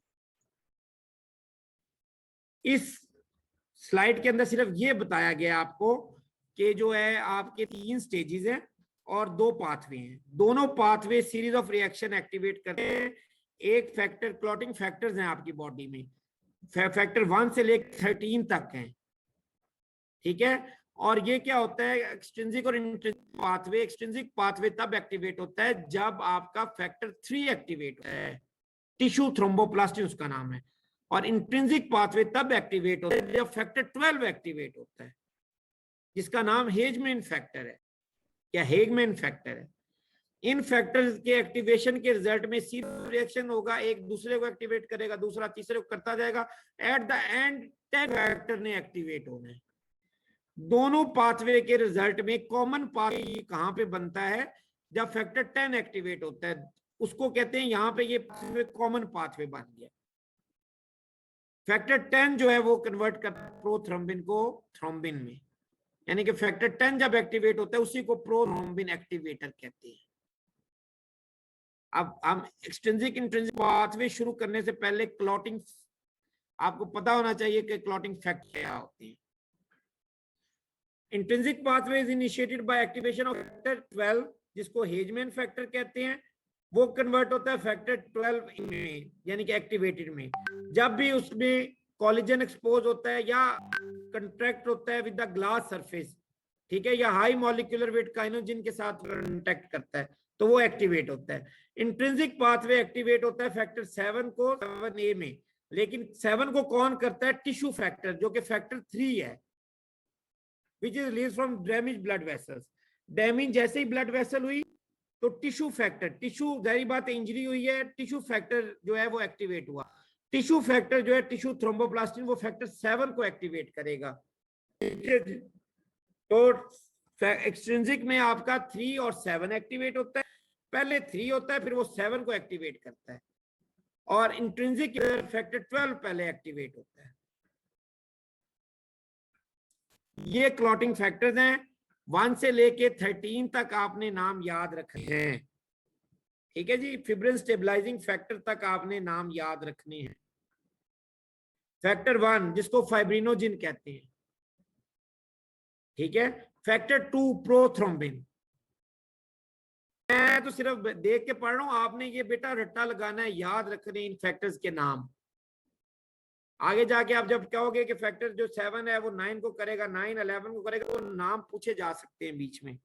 इस स्लाइड के अंदर सिर्फ ये बताया गया आपको कि जो है आपके 3 स्टेजेस हैं और 2 पाथवे हैं, दोनों pathway series of reaction activate करते हैं। एक फैक्टर, क्लॉटिंग फैक्टर्स हैं आपकी बॉडी में, फैक्टर 1 से लेकर 13 तक हैं। ठीक है, और ये क्या होता है? एक्सट्रिंसिक और इंट्रिंसिक पाथवे। एक्सट्रिंसिक पाथवे तब एक्टिवेट होता है जब आपका फैक्टर 3 एक्टिवेट होता है, टिश्यू थ्रोम्बोप्लास्टिन उसका नाम है, और इंट्रिंसिक पाथवे तब एक्टिवेट होता है जब फैक्टर 12 एक्टिवेट होता है, जिसका नाम हेजमैन फैक्टर है या हेगमैन फैक्टर है। इन फैक्टर्स के एक्टिवेशन के रिजल्ट में सीरीज रिएक्शन होगा, एक दूसरे को एक्टिवेट करेगा, दूसरा तीसरे को करता जाएगा, एट द एंड 10 फैक्टर ने एक्टिवेट होना है। दोनों पाथवे के रिजल्ट में कॉमन पाथवे कहां पे बनता है? जब फैक्टर 10 एक्टिवेट होता है, उसको कहते हैं यहां पे ये कॉमन पाथवे बन गया। फैक्टर 10 जो है वो कन्वर्ट करता है प्रोथ्रोम्बिन को थ्रोम्बिन में, यानी कि फैक्टर 10 जब एक्टिवेट होता है उसी को प्रोथ्रोम्बिन एक्टिवेटर कहते हैं। अब हम एक्सट्रिंसिक इंट्रिंसिक पाथवे शुरू करने से पहले क्लॉटिंग, आपको पता होना चाहिए कि क्लॉटिंग फैक्टर क्या होती है। Intrinsic pathway is initiated by activation of factor 12, जिसको हेजमैन फैक्टर कहते हैं। वो कन्वर्ट होता है फैक्टर 12 में, यानी कि एक्टिवेटेड में, जब भी उसमें कोलेजन एक्सपोज होता है या कंट्रैक्ट होता है विद द ग्लास सरफेस, ठीक है, या हाई मॉलिक्यूलर वेट काइनोजिन के साथ कंटैक्ट करता है, तो वो एक्टिवेट होता है। इंट्रिंसिक पाथवे एक्टिवेट होता है फैक्टर 7 को 7A में, लेकिन 7 को कौन करता है? टिश्यू फैक्टर, जो कि फैक्टर 3 है, which is release from damage blood vessels. Damage जैसे ही ब्लड वेसल हुई तो टिश्यू फैक्टर, टिश्यू जाहिर बात है इंजरी हुई है, टिश्यू फैक्टर जो है वो एक्टिवेट हुआ। टिश्यू फैक्टर जो है टिश्यू थ्रोम्बोप्लास्टिन, वो फैक्टर 7 को एक्टिवेट करेगा। तो एक्सट्रिंसिक में आपका 3 और 7 एक्टिवेट होता है, पहले 3 होता है फिर वो 7 को एक्टिवेट करता है, और इंट्रिंसिक फैक्टर 12 पहले एक्टिवेट होता है। ये क्लॉटिंग फैक्टर्स हैं, 1 से लेके 13 तक आपने नाम याद रखने हैं। ठीक है जी, फिब्रिन स्टेबलाइजिंग फैक्टर तक आपने नाम याद रखने हैं। फैक्टर 1 जिसको फाइब्रिनोजिन कहते हैं, ठीक है। फैक्टर 2 प्रोथ्रोम्बिन, मैं तो सिर्फ देख के पढ़ रहा हूं, आपने ये बेटा रट्टा लगाना है, याद रखने इन फैक्टर्स के नाम। आगे जाके आप जब कहोगे कि फैक्टर जो 7 है वो 9 को करेगा, 9 11 को करेगा, तो नाम पूछे जा सकते हैं बीच में।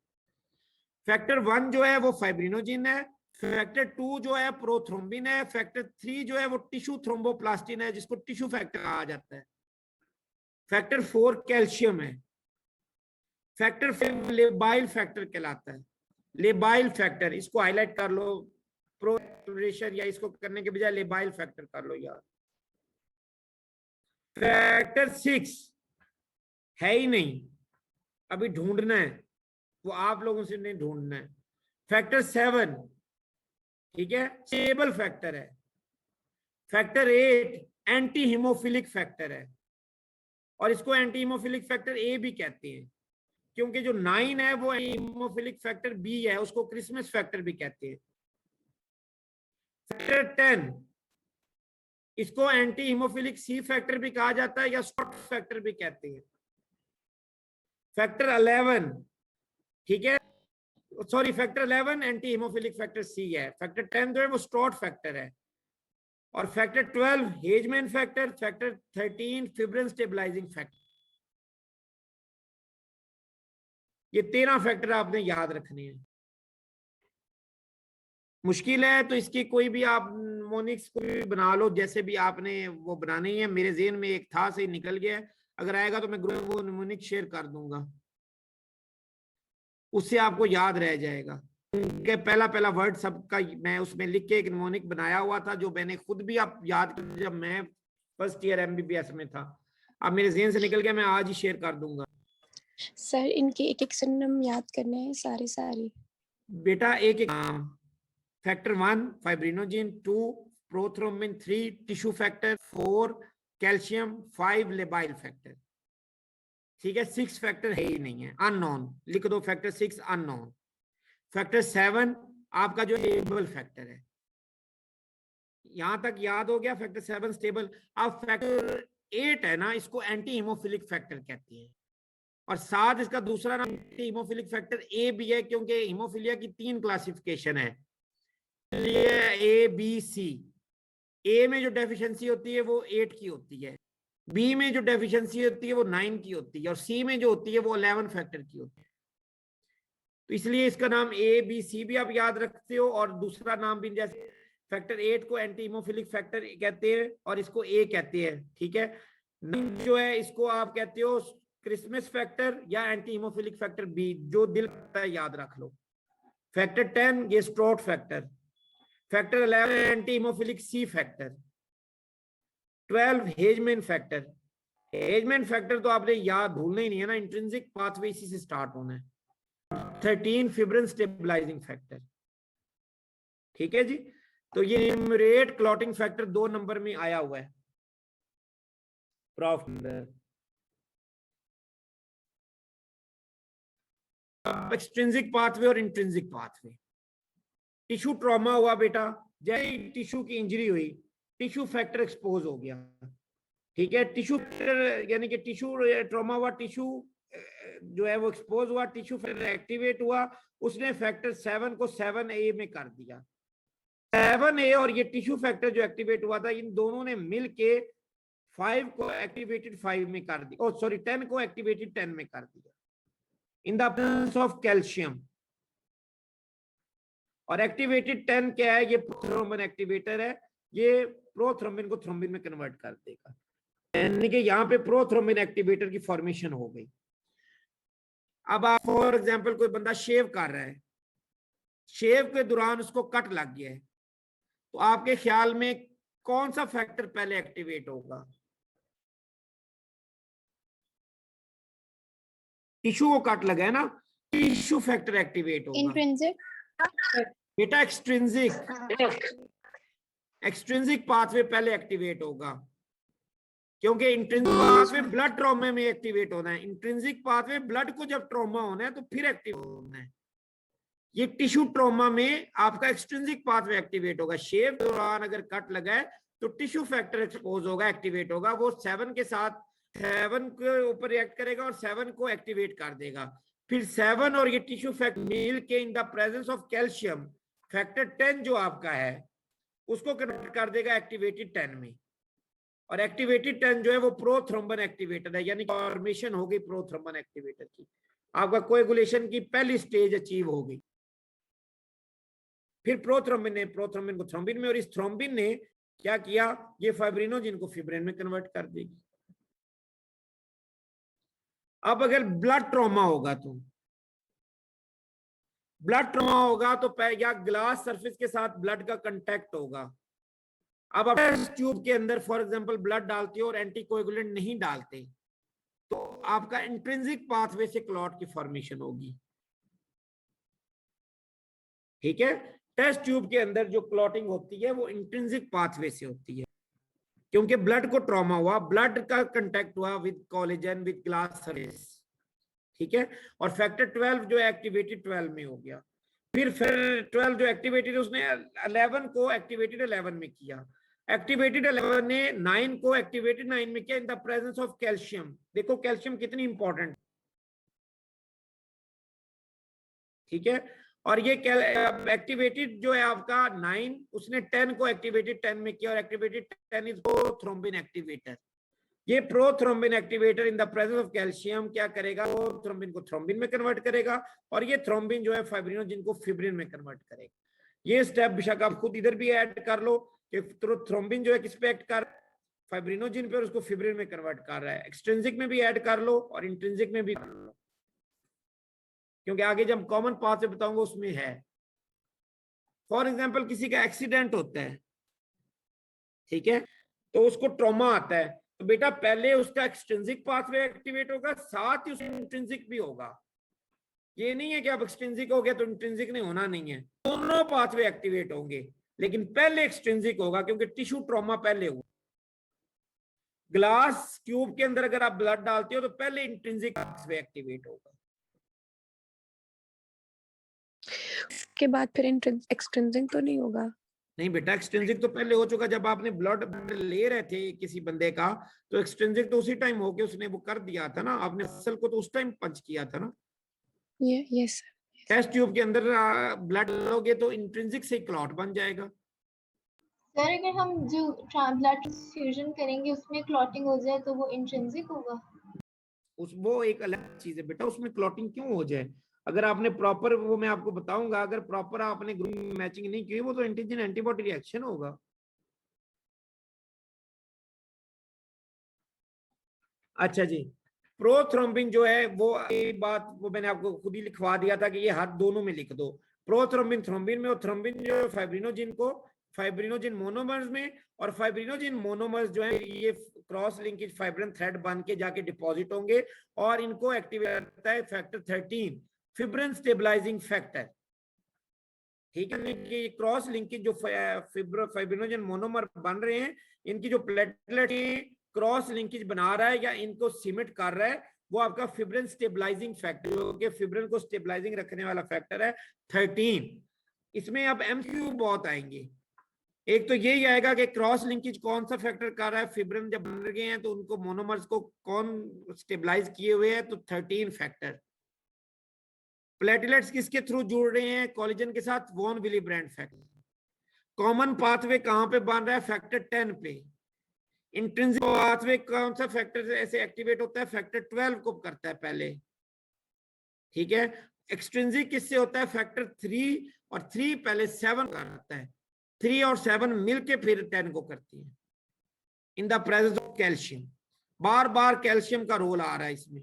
फैक्टर 1 जो है वो फाइब्रिनोजिन है, फैक्टर 2 जो है प्रोथ्रोम्बिन है, फैक्टर 3 जो है वो टिश्यू थ्रोम्बोप्लास्टिन है, जिसको टिश्यू फैक्टर कहा जाता है। फैक्टर 4 कैल्शियम है। फैक्टर 5 लेबाइल फैक्टर कहलाता है। लेबाइल फैक्टर, इसको हाईलाइट कर लो, प्रोरेशन या इसको करने के बजाय लेबाइल फैक्टर कर लो यार। फैक्टर 6 है ही नहीं, अभी ढूंढना है, वो आप लोगों से नहीं ढूंढना है। फैक्टर 7, ठीक है, स्टेबल फैक्टर है। फैक्टर 8 एंटी हीमोफिलिक फैक्टर है, और इसको एंटी हीमोफिलिक फैक्टर ए भी कहते हैं। क्योंकि जो 9 है वो हीमोफिलिक फैक्टर बी है, उसको क्रिसमस फैक्टर भी कहते हैं। फैक्टर 10 इसको एंटी हीमोफिलिक सी फैक्टर भी कहा जाता है या स्टॉट फैक्टर भी कहते हैं। फैक्टर 11, ठीक है, sorry factor 11 anti haemophilic factor C है। फैक्टर 10 जो है वो स्टॉट फैक्टर है। और factor 12 Hageman factor, factor 13 fibrin stabilising factor. ये 13 फैक्टर आपने याद रखने हैं। मुश्किल है तो इसकी कोई भी आप मोनिक्स को भी बना लो, जैसे भी आपने वो बनानी है। मेरे ज़हन में एक था से निकल गया है, अगर आएगा तो मैं ग्रुप वो मोनिक शेयर कर दूंगा, उससे आपको याद रह जाएगा। कि पहला वर्ड सबका मैं उसमें लिख के एक निमोनिक बनाया हुआ था, जो मैंने खुद भी आप याद कर, जब मैं फर्स्ट ईयर MBBS में था। अब मेरे ज़हन से निकल गया, मैं आज ही शेयर कर दूंगा। सर इनके एक एक सिनोनिम याद करने हैं सारे बेटा एक एक factor 1 fibrinogen, 2 prothrombin, 3 tissue factor, 4 calcium, 5 labile factor, ठीक है। 6 फैक्टर है ही नहीं है, अननोन, लिख दो फैक्टर 6 अननोन। फैक्टर 7 आपका जो स्टेबल फैक्टर है, यहां तक याद हो गया, फैक्टर 7 स्टेबल। अब फैक्टर 8 है ना, इसको एंटी हीमोफिलिक फैक्टर कहते हैं, और साथ इसका दूसरा नाम एंटी हीमोफिलिक फैक्टर ए भी है, क्योंकि हीमोफिलिया की 3 क्लासिफिकेशन है, A B C। ए में जो डेफिशिएंसी होती है वो 8 की होती है, बी में जो डेफिशिएंसी होती है वो 9 की होती है, और सी में जो होती है वो 11 फैक्टर की होती है। तो इसलिए इसका नाम ABC भी आप याद रखते हो, और दूसरा नाम भी, जैसे फैक्टर 8 को एंटी हीमोफिलिक फैक्टर कहते हैं और इसको A कहते हैं, ठीक है। 9 जो है इसको आप कहते हो क्रिसमस फैक्टर या एंटी हीमोफिलिक फैक्टर B, जो दिल करता है याद रख लो। फैक्टर 10 ये Stuart factor. Factor 11 anti haemophilic C factor. 12 Hageman factor. Hageman factor तो आपने याद भूलना ही नहीं है ना, इंट्रिंसिक पाथवे इसी से स्टार्ट होना है। 13 फिब्रिन स्टेबलाइजिंग फैक्टर, ठीक है जी। तो ये न्यूमरेट क्लॉटिंग फैक्टर 2 नंबर में आया हुआ है प्रॉफ। एक्सट्रिंसिक पाथवे और इंट्रिंसिक पाथवे। टिश्यू ट्रॉमा हुआ बेटा, जैसे टिश्यू की इंजरी हुई, टिश्यू फैक्टर एक्सपोज हो गया, ठीक है। टिश्यू फैक्टर यानी कि टिश्यू ट्रॉमा हुआ, टिश्यू जो है वो एक्सपोज हुआ, टिश्यू फैक्टर एक्टिवेट हुआ, उसने फैक्टर 7 को 7A में कर दिया। 7A और ये टिश्यू फैक्टर जो एक्टिवेट हुआ था, इन दोनों ने मिलके 5 को एक्टिवेटेड 5 में कर दिया, ओ सॉरी 10 को एक्टिवेटेड 10 में कर दिया, in the presence of calcium. और एक्टिवेटेड 10 क्या है, ये प्रोथ्रोम्बिन एक्टिवेटर है, ये प्रोथ्रोम्बिन को थ्रोम्बिन में कन्वर्ट कर देगा, यानी कि यहाँ पे प्रोथ्रोम्बिन एक्टिवेटर की फॉर्मेशन हो गई। अब आप फॉर एग्जांपल कोई बंदा शेव कर रहा है, शेव के दौरान उसको कट लग गया है, तो आपके ख्याल में कौन सा फैक्टर पहले एक्टिवेट होगा? टिश्यू को कट लगा है ना, टिश्यू फैक्टर एक्टिवेट होगा। इंट्रिंसिक बेटा एक्सट्रिंसिक पाथवे पहले एक्टिवेट होगा, क्योंकि इंट्रिंसिक पाथवे ब्लड ट्रॉमा में एक्टिवेट होना है। इंट्रिंसिक पाथवे ब्लड को जब ट्रॉमा होना है तो फिर एक्टिवेट होना है। ये टिश्यू ट्रॉमा में आपका एक्सट्रिंसिक पाथवे एक्टिवेट होगा। शेव के दौरान अगर कट लगा है तो टिश्यू फैक्टर एक्सपोज होगा, एक्टिवेट होगा, वो 7 के साथ 7 के ऊपर रिएक्ट करेगा और 7 को एक्टिवेट कर देगा। फिर 7 और ये टिश्यू फैक्टर मिल के in the presence of calcium factor 10 जो आपका है उसको कन्वर्ट कर देगा एक्टिवेटेड 10 में। और एक्टिवेटेड 10 जो है वो प्रोथ्रोम्बिन एक्टिवेटर है, यानी फॉर्मेशन हो गई प्रोथ्रोम्बिन एक्टिवेटर की, आपका कोएगुलेशन की पहली स्टेज अचीव हो गई। फिर प्रोथ्रोम्बिन को थ्रोम्बिन में, और इस थ्रोम्बिन ने क्या किया, ये फाइब्रिनोजिन को फिब्रिन में कन्वर्ट कर देगी। अब अगर ब्लड ट्रॉमा होगा तो या ग्लास सरफेस के साथ ब्लड का कांटेक्ट होगा। अब आप ट्यूब के अंदर फॉर एग्जांपल ब्लड डालते हो और एंटीकोएगुलेंट नहीं डालते, तो आपका इंट्रिंसिक पाथवे से क्लॉट की फॉर्मेशन होगी, ठीक है। टेस्ट ट्यूब के अंदर जो क्लॉटिंग होती है वो इंट्रिंसिक पाथवे से होती है, क्योंकि ब्लड को ट्रॉमा हुआ, ब्लड का कांटेक्ट हुआ with collagen, with glass surface, ठीक है, और फैक्टर 12 जो एक्टिवेटेड 12 में हो गया। फिर 12 जो एक्टिवेटेड उसने 11 को एक्टिवेटेड 11 में किया। एक्टिवेटेड 11 ने 9 को एक्टिवेटेड 9 में किया in the presence of calcium. देखो कैल्शियम कितनी इंपॉर्टेंट, ठीक है। और ये एक्टिवेटेड जो है आपका 9, उसने 10 को एक्टिवेटेड 10 में किया और एक्टिवेटेड 10 इज प्रोथ्रोम्बिन एक्टिवेटर। ये prothrombin activator in the presence of calcium क्या करेगा, प्रोथ्रोम्बिन को थ्रोम्बिन में कन्वर्ट करेगा और ये थ्रोम्बिन जो है फाइब्रिनोजिन को फिब्रिन में कन्वर्ट करेगा। ये स्टेप बेशक आप खुद इधर भी ऐड कर लो कि थ्रोम्बिन जो है किस पे एक्ट कर, फाइब्रिनोजिन पे, और उसको फिब्रिन में कन्वर्ट कर रहा है। एक्सट्रिंसिक में भी ऐड कर लो और इंट्रिंसिक में भी कर लो, क्योंकि आगे जब कॉमन पाथ से बताऊंगा उसमें है। फॉर एग्जाम्पल किसी का एक्सीडेंट होता है, ठीक है, तो उसको ट्रॉमा आता है, तो बेटा पहले उसका एक्सट्रिंसिक पाथवे एक्टिवेट होगा, साथ ही उसका इंट्रिंसिक भी होगा। ये नहीं है कि अब एक्सट्रिंसिक हो गया तो इंट्रिंसिक नहीं होना नहीं है, दोनों पाथवे एक्टिवेट होंगे, लेकिन पहले एक्सट्रिंसिक होगा क्योंकि टिश्यू ट्रॉमा पहले हुआ। ग्लास ट्यूब के अंदर अगर आप ब्लड डालते हो तो पहले इंट्रिंसिक पाथवे एक्टिवेट होगा, उसके बाद फिर एक्सट्रिंसिक तो नहीं होगा? नहीं बेटा, एक्सट्रिंसिक तो पहले हो चुका। जब आपने ब्लड ले रहे थे किसी बंदे का, तो एक्सट्रिंसिक तो उसी टाइम हो के उसने वो कर दिया था ना, आपने मसल को तो उस टाइम पंच किया था ना। यस टेस्ट ट्यूब के अंदर ब्लड लोगे तो इंट्रिंसिक से क्लॉट बन जाएगा। सर अगर हम जो ब्लड ट्रांसफ्यूजन करेंगे उसमें क्लॉटिंग हो जाए तो वो इंट्रिंसिक होगा? वो एक अलग चीज है बेटा, उसमें क्लॉटिंग क्यों हो जाए, अगर आपने प्रॉपर, वो मैं आपको बताऊंगा, अगर प्रॉपर आपने ग्रुप मैचिंग नहीं की वो तो एंटीजन एंटीबॉडी रिएक्शन होगा। अच्छा जी, प्रोथ्रोम्बिन जो है वो एक बात वो मैंने आपको खुद ही लिखवा दिया था कि ये हाथ दोनों में लिख दो। प्रोथ्रोम्बिन थ्रोम्बिन में, और थ्रोम्बिन जो है फाइब्रिनोजिन को फाइब्रिनोजिन मोनोमर्स में, और फाइब्रिनोजिन मोनोमर्स जो है ये क्रॉस लिंकेज फाइब्रिन थ्रेड बन के जाके डिपॉजिट होंगे और इनको एक्टिवेट करता है फैक्टर 13, फिब्रिन स्टेबलाइजिंग फैक्टर। ठीक है, कि क्रॉस लिंकेज जो फाइब्रिनोजन मोनोमर बन रहे हैं, इनकी जो प्लेटलेट क्रॉस लिंकेज बना रहा है या इनको सीमेंट कर रहा है, वो आपका फिब्रिन स्टेबलाइजिंग फैक्टर, जो कि फिब्रिन को स्टेबलाइजिंग रखने वाला फैक्टर है 13। इसमें अब एमसीक्यू बहुत आएंगे। एक तो यही आएगा कि क्रॉस लिंकेज कौन सा फैक्टर कर रहा है, फिब्रिन जब बन गए हैं तो उनको मोनोमर्स को कौन स्टेबलाइज किए हुए हैं, तो 13 फैक्टर। प्लेटलेट्स किसके थ्रू जुड़ रहे हैं कोलेजन के साथ, von Willebrand factor. Common pathway कहां पे बन रहा है, फैक्टर 10 पे। इंट्रिंसिक पाथवे कौन सा फैक्टर ऐसे एक्टिवेट होता है, फैक्टर 12 को करता है पहले, ठीक है। एक्सट्रिंसिक किससे होता है, फैक्टर 3, और 3 पहले 7 करता है, 3 और 7 मिलके फिर 10 को करती है in the presence of calcium. Bar bar calcium का रोल आ रहा है इसमें।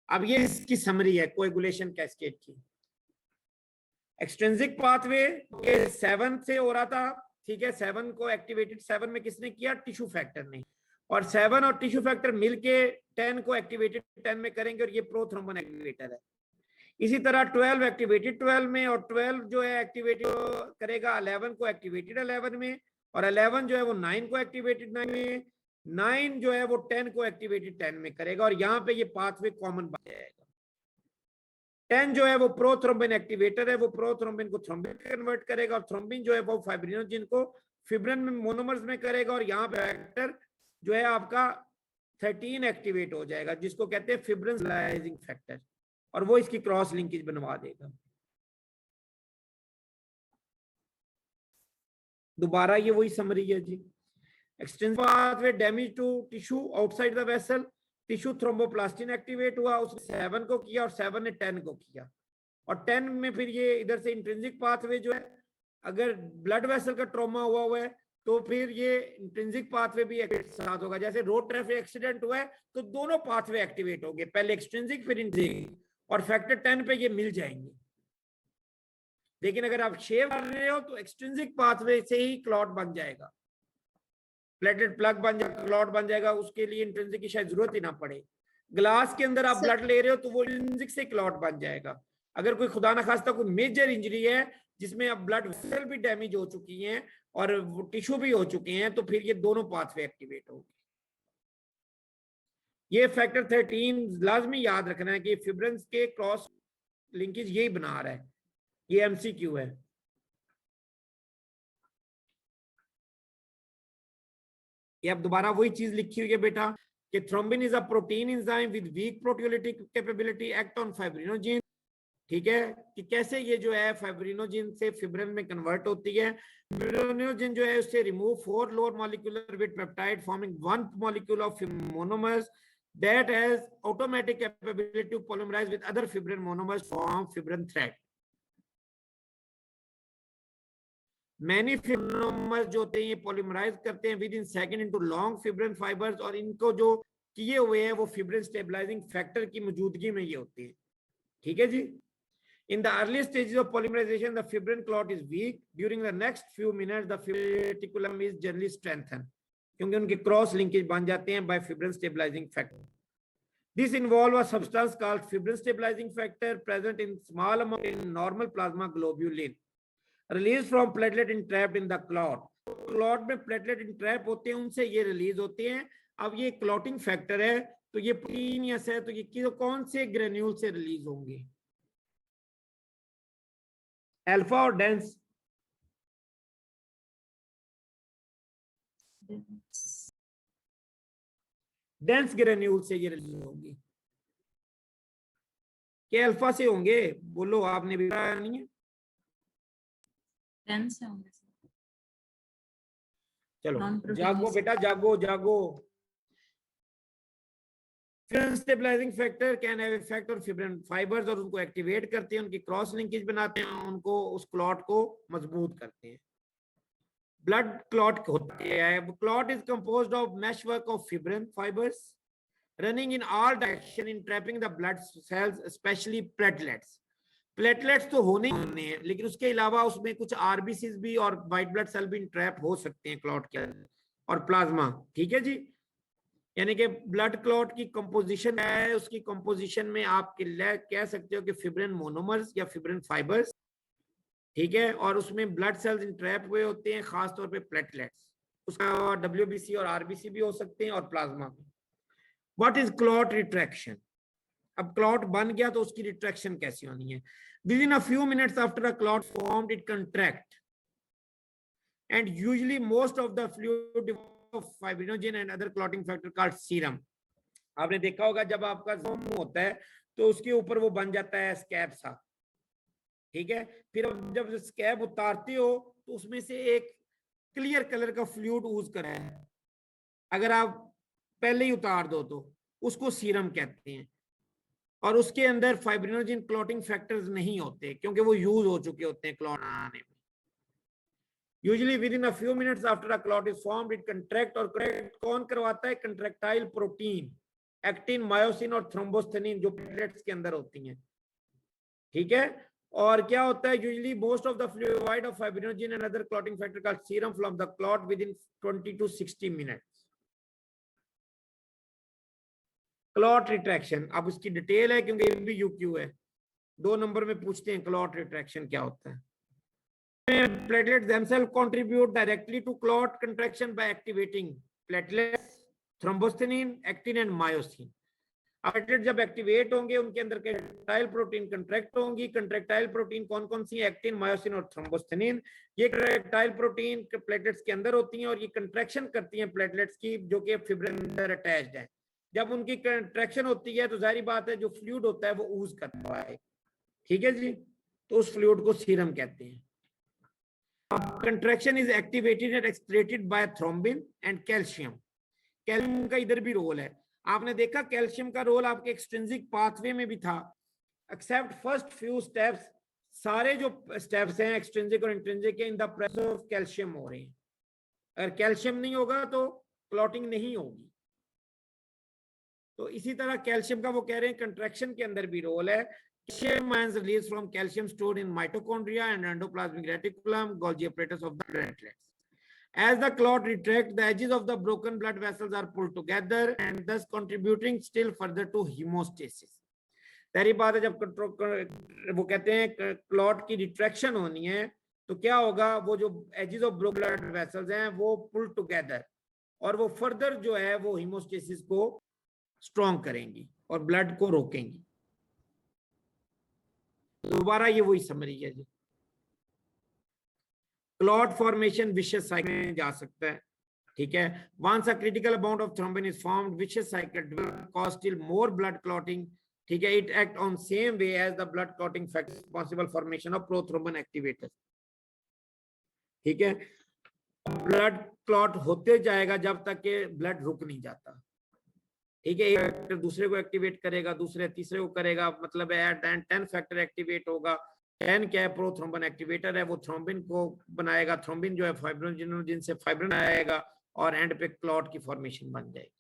अब ये इसकी समरी है कोएगुलेशन कैस्केड की। एक्सट्रिंसिक पाथवे ये 7 से हो रहा था, ठीक है, 7 को एक्टिवेटेड 7 में किसने किया, टिश्यू फैक्टर ने, और 7 और टिश्यू फैक्टर मिलके 10 को एक्टिवेटेड 10 में करेंगे और ये प्रोथ्रोम्बिन एक्टिवेटर है। इसी तरह 12 एक्टिवेटेड 12 में, और 12 जो है एक्टिवेटेड करेगा 11 को एक्टिवेटेड 11 में, और 11 जो है वो 9 को एक्टिवेटेड 9 में, 9 जो है वो 10 को एक्टिवेटेड 10 में करेगा, और यहाँ पे ये पाथवे कॉमन बन जाएगा। 10 जो है वो प्रोथ्रोम्बिन एक्टिवेटर है, वो प्रोथ्रोम्बिन को थ्रोम्बिन कन्वर्ट करेगा, और थ्रोम्बिन जो है वो फाइब्रिनोजिन को फिब्रिन में मोनोमर्स में करेगा, और यहाँ पे फैक्टर जो है आपका 13 एक्टिवेट हो जाएगा, जिसको कहते हैं फिब्रिन स्टेबलाइजिंग फैक्टर, और वो इसकी क्रॉस लिंकेज बनवा देगा। दोबारा ये वही समरी है जी। Extensive pathway damage to tissue outside the vessel, tissue thromboplastin activate हुआ, उसने 7 को किया और 7 ने 10 को किया, और 10 में फिर ये इधर से इंट्रिंसिक पाथवे जो है, अगर ब्लड वेसल का ट्रॉमा हुआ है तो फिर ये इंट्रिंसिक पाथवे भी साथ होगा। जैसे रोड ट्रैफिक एक्सीडेंट हुआ है तो दोनों पाथवे एक्टिवेट होंगे, पहले एक्सट्रिंसिक फिर इंट्रिंसिक, और फैक्टर 10 पे ये मिल जाएंगे। लेकिन अगर आप शेव कर रहे हो तो एक्सट्रिंसिक पाथवे से ही क्लॉट बन जाएगा, प्लेटेड प्लग बन जाएगा, क्लॉट बन जाएगा, उसके लिए इंट्रिंसिक की शायद जरूरत ही ना पड़े। ग्लास के अंदर आप ब्लड ले रहे हो तो वो इंट्रिंसिक से क्लॉट बन जाएगा। अगर कोई खुदा ना खास्ता कोई मेजर इंजरी है जिसमें अब ब्लड वेसल भी डैमेज हो चुकी हैं और टिश्यू भी हो चुके हैं, तो फिर ये दोनों पाथवे एक्टिवेट होंगे। ये फैक्टर 13 लाजमी याद रखना है कि फिब्रिन्स के क्रॉस लिंकेज यही बना रहा है, ये एमसीक्यू है। ये अब दोबारा वही चीज लिखी हुई है बेटा कि thrombin is a protein enzyme with weak proteolytic capability act on fibrinogen. ठीक है, कि कैसे ये जो है फाइब्रिनोजिन से फिब्रिन में कन्वर्ट होती है। फिब्रिनोजिन जो है उससे remove 4 lower molecular with peptide forming 1 molecule of monomers that has automatic capability to polymerize with other fibrin monomers form fibrin thread. Many fibrin monomers जो होते हैं ये polymerize करते हैं within second into long fibrin fibers, और इनको जो किए हुए हैं वो fibrin stabilizing factor की मौजूदगी में ये होती है। ठीक है जी। In the early stages of polymerization, the fibrin clot is weak. During the next few minutes, the reticulum is generally strengthened, क्योंकि उनके क्रॉस लिंकेज बन जाते हैं by fibrin stabilizing factor. This involves a substance called fibrin stabilizing factor present in small amount in normal plasma globulin, released from platelet entrapped in the clot. Clot में प्लेटलेट इंट्रैप होते हैं, उनसे ये रिलीज होते हैं। अब ये क्लॉटिंग फैक्टर है, तो ये प्रोटीनियस है, तो ये कौन से ग्रेन्यूल से रिलीज होंगे? अल्फा और डेंस? डेंस ग्रेन्यूल से ये रिलीज होंगी। क्या अल्फा से होंगे? बोलो, आपने भी बताया नहीं है। डेंस से होंगे। चलो जागो बेटा, जागो जागो। Fibrin stabilising factor can have effect on fibrin fibres, और उनको एक्टिवेट करते हैं, उनकी क्रॉस लिंकेज बनाते हैं, उनको उस क्लॉट को मजबूत करते हैं। ब्लड क्लॉट होता है, clot is composed of meshwork of fibrin fibres running in all direction in trapping the blood cells specially platelets. Platelets तो होने ही होने हैं, लेकिन उसके अलावा उसमें कुछ आरबीसीज भी और व्हाइट ब्लड सेल भी ट्रैप हो सकते हैं क्लॉट के अंदर, और प्लाज्मा। ठीक है जी, यानी कि ब्लड क्लॉट की कंपोजिशन है, उसकी कंपोजिशन में आप कह सकते हो कि फिब्रिन मोनोमर्स या फिब्रिन फाइबर्स। ठीक है, और उसमें ब्लड सेल्स इंट्रैप हुए होते हैं, खासतौर पे प्लेटलेट्स। उसका डब्ल्यूबीसी और आरबीसी भी हो सकते हैं, और प्लाज्मा भी। What is clot retraction? अब क्लॉट बन गया तो उसकी रिट्रैक्शन कैसी होनी है? With in a few minutes after a clot formed it contract, and usually most of the fluid of fibrinogen and other clotting factor called serum. आपने देखा होगा जब आपका ज़ोम होता है तो उसके ऊपर वो बन जाता है स्कैब सा। ठीक है, फिर जब स्कैब उतारते हो तो उसमें से एक क्लियर कलर का फ्लूइड ऊज कर रहा है। अगर आप पहले ही उतार दो तो उसको सीरम कहते हैं, और उसके अंदर फाइब्रिनोजन क्लॉटिंग फैक्टर्स नहीं होते, क्योंकि वो यूज हो चुके होते हैं क्लॉट आने में। Usually with in a few minutes after a clot is formed it contract, और कौन करवाता है? कंट्रैक्टाइल प्रोटीन, एक्टिन, मायोसिन और थ्रोम्बोस्थेनिन, जो प्लेटलेट्स के अंदर होती हैं। ठीक है, और क्या होता है? Usually most of the fluid of fibrinogen and other clotting factor called serum from the clot with in 20 to 60 minutes. Clot retraction, अब उसकी डिटेल है क्योंकि ये भी यूक्यू है, 2 नंबर में पूछते हैं क्लॉट रिट्रैक्शन क्या होता है। Platelets themselves contribute directly to clot contraction by activating platelets, thrombostenin, actin and myosin. Platelet जब एक्टिवेट होंगे उनके अंदर कंट्रैक्टाइल प्रोटीन कंट्रैक्ट होंगी। कंट्रैक्टाइल प्रोटीन कौन कौन सी? एक्टिन, मायोसिन और थ्रोम्बोस्थेनिन। ये कंट्रैक्टाइल प्रोटीन प्लेटलेट्स के अंदर होती हैं, और ये कंट्रैक्शन करती हैं प्लेटलेट्स की, जो कि फिब्रिन के अंदर अटैच्ड है। जब उनकी कंट्रैक्शन होती है तो जाहिर बात है जो फ्लूइड होता है वो ऊज करता है। ठीक है जी, तो उस फ्लूइड को सीरम कहते हैं। Contraction is activated and excreted by thrombin and calcium. Calcium का इधर भी रोल है। आपने देखा कैल्शियम का रोल आपके एक्सट्रिंसिक पाथवे में भी था, एक्सेप्ट फर्स्ट फ्यू स्टेप्स। सारे जो स्टेप्स हैं एक्सट्रिंसिक और इंट्रिंसिक के, in the presence of calcium हो रहे हैं। अगर कैल्शियम नहीं होगा तो क्लॉटिंग नहीं होगी। तो इसी तरह कैल्शियम का वो कह रहे हैं कंट्रैक्शन के अंदर भी रोल है। Calcium ions released from calcium stored in mitochondria and endoplasmic reticulum, Golgi apparatus of the platelets. As the clot retracts, the edges of the broken blood vessels are pulled together and thus contributing still further to hemostasis. तेरी बात है, जब वो कहते हैं क्लॉट की रिट्रैक्शन होनी है तो क्या होगा? वो जो edges of broken blood vessels हैं वो पुल टुगेदर, और वो फर्दर जो है वो हीमोस्टेसिस को स्ट्रॉन्ग करेंगी और ब्लड को रोकेंगी। दोबारा ये वही समरी है जी। क्लॉट फॉर्मेशन विशियस साइकिल में जा सकता है, ठीक है। Once a critical amount of thrombin is formed, vicious cycle cause still more blood clotting, ठीक है। It act on same way as the blood clotting factor possible formation of prothrombin activator, ठीक है। ब्लड क्लॉट होते जाएगा जब तक के ब्लड रुक नहीं जाता, ठीक है। एक फैक्टर दूसरे को एक्टिवेट करेगा, दूसरे तीसरे को करेगा, मतलब एट एंड 10 फैक्टर एक्टिवेट होगा। 10 क्या है, प्रोथ्रोम्बिन एक्टिवेटर है, वो थ्रोम्बिन को बनाएगा। थ्रोम्बिन जो है फाइब्रिनोजेन से फाइब्रिन आएगा और एंड पे क्लॉट की फॉर्मेशन बन जाएगी।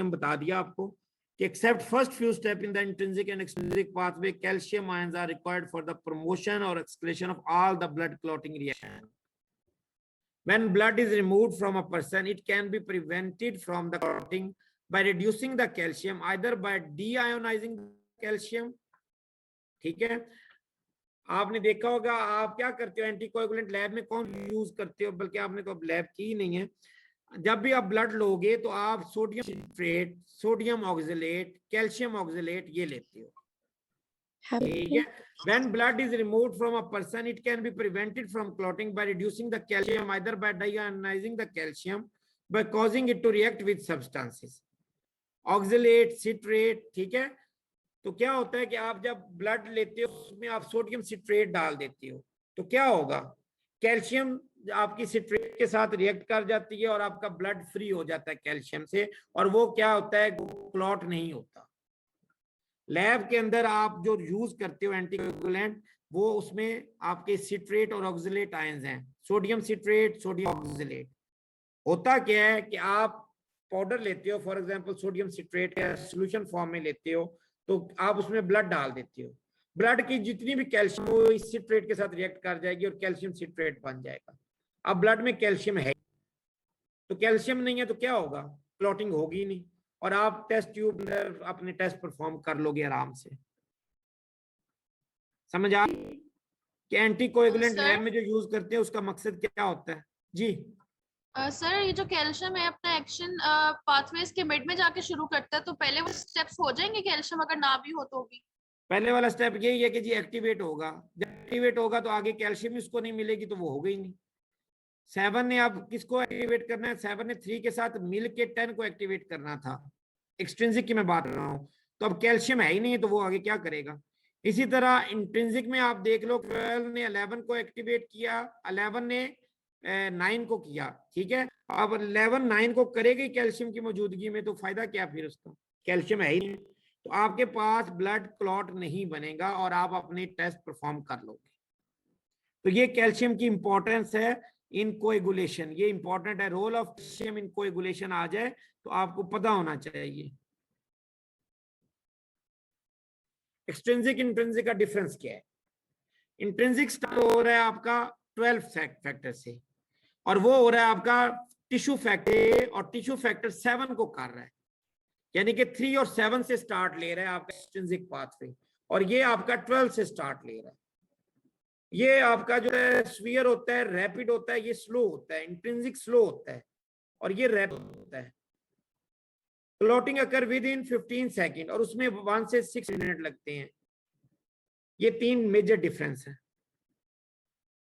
बता दिया आपको कि except first few steps in the intrinsic and extrinsic pathway, calcium ions are required for the promotion or excretion of all the blood clotting reaction. When blood is removed from a person, it can be prevented from the clotting by reducing the calcium, either by deionizing calcium, ठीक है। आपने देखा होगा, आप क्या करते हो एंटीकोएगुलेंट लैब में कौन यूज करते हो, बल्कि आपने तो अब लैब की नहीं है। जब भी आप ब्लड लोगे तो आप sodium citrate, sodium oxalate, calcium oxalate ये लेते हो, ठीक है। When blood is removed from a person, it can be prevented from clotting by reducing the calcium, either by deionizing the calcium, by causing it to react with substances, oxalate, citrate, ठीक है। तो क्या होता है कि आप जब ब्लड लेते हो उसमें आप सोडियम सिट्रेट डाल देते हो, तो क्या होगा, कैल्शियम आपकी सिट्रेट के साथ रिएक्ट कर जाती है और आपका ब्लड फ्री हो जाता है कैल्शियम से, और वो क्या होता है, क्लॉट नहीं होता। लैब के अंदर आप जो यूज करते हो एंटीकोएगुलेंट, वो उसमें आपके सिट्रेट और ऑक्सलेट आयंस हैं, सोडियम सिट्रेट, सोडियम ऑक्सलेट। होता क्या है कि आप पाउडर लेते हो, फॉर एग्जांपल सोडियम सिट्रेट या सोल्यूशन फॉर्म में लेते हो, तो आप उसमें ब्लड डाल देते हो, ब्लड की जितनी भी कैल्शियम वो इस सिट्रेट के साथ रिएक्ट कर जाएगी और कैल्शियम सिट्रेट बन जाएगा। अब ब्लड में कैल्शियम है, तो कैल्शियम नहीं है तो क्या होगा, क्लॉटिंग होगी नहीं, और आप टेस्ट ट्यूब में अपने टेस्ट परफॉर्म कर लोगे आराम से। समझ आ कि एंटीकोएगुलेंट लैब में जो यूज करते हैं उसका मकसद क्या होता है जी। सर ये जो कैल्शियम है अपना एक्शन पाथवेज के मिड में जाके शुरू करता है, तो पहले वो स्टेप्स हो जाएंगे कैल्शियम अगर ना भी हो तो भी? पहले वाला स्टेप यही है कि जी एक्टिवेट होगा, जब एक्टिवेट होगा तो आगे कैल्शियम इसको नहीं मिलेगी तो वो हो गई नहीं। 7 ने अब किसको एक्टिवेट करना है, 7 ने 3 के साथ मिल के 10 को एक्टिवेट करना था, एक्सट्रिंसिक की मैं बात कर रहा हूँ। तो अब कैल्शियम है ही नहीं है तो वो आगे क्या करेगा। इसी तरह इंट्रिंसिक में आप देख लो, 12 ने 11 को एक्टिवेट किया, 11 ने 9 को किया, ठीक है। अब 11 9 को करेगी कैल्शियम की मौजूदगी में, तो फायदा क्या फिर उसका, कैल्शियम है ही नहीं, तो आपके पास ब्लड क्लॉट नहीं बनेगा और आप अपने टेस्ट परफॉर्म कर लोगे। तो ये कैल्शियम की इंपॉर्टेंस है इन कोएगुलेशन, ये इंपॉर्टेंट है। Role of calcium in coagulation आ जाए तो आपको पता होना चाहिए। एक्सट्रिंसिक इंट्रिंसिक का डिफरेंस क्या है। इंट्रिंसिक स्टार्ट हो रहा है आपका 12 फैक्टर से, और वो हो रहा है आपका टिश्यू फैक्टर, और टिश्यू फैक्टर 7 को कर रहा है, यानी कि 3 और 7 से स्टार्ट ले रहा है आपका एक्सट्रिंसिक पाथवे, और ये आपका 12 से स्टार्ट ले रहा है। ये आपका जो है स्फीयर होता है रैपिड होता है, ये स्लो होता है, इंट्रिंसिक स्लो होता है और ये रैपिड होता है। Clotting occur with in 15 second, और उसमें 1 से 6 मिनट लगते हैं। ये 3 मेजर डिफरेंस है।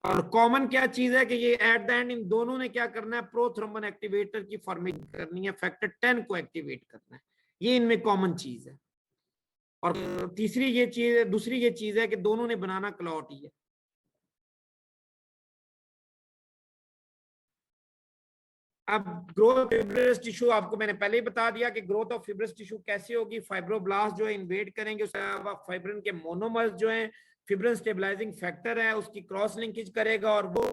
और कॉमन क्या चीज है कि ये एट द एंड इन दोनों ने क्या करना है, प्रोथ्रोम्बिन एक्टिवेटर की फॉर्मेशन करनी है, फैक्टर 10 को एक्टिवेट करना है, ये इनमें कॉमन चीज है। और तीसरी ये चीज, दूसरी ये चीज है कि दोनों ने बनाना क्लॉट ही है। अब ग्रोथ फिब्रस टिश्यू आपको मैंने पहले ही बता दिया कि ग्रोथ ऑफ फिब्रस टिश्यू कैसे होगी। फाइब्रोब्लास्ट जो है इन्वेड करेंगे, उसके अलावा फाइब्रिन के मोनोमर्स जो है, फिब्रिन स्टेबलाइजिंग फैक्टर है, उसकी क्रॉस लिंकेज करेगा और वो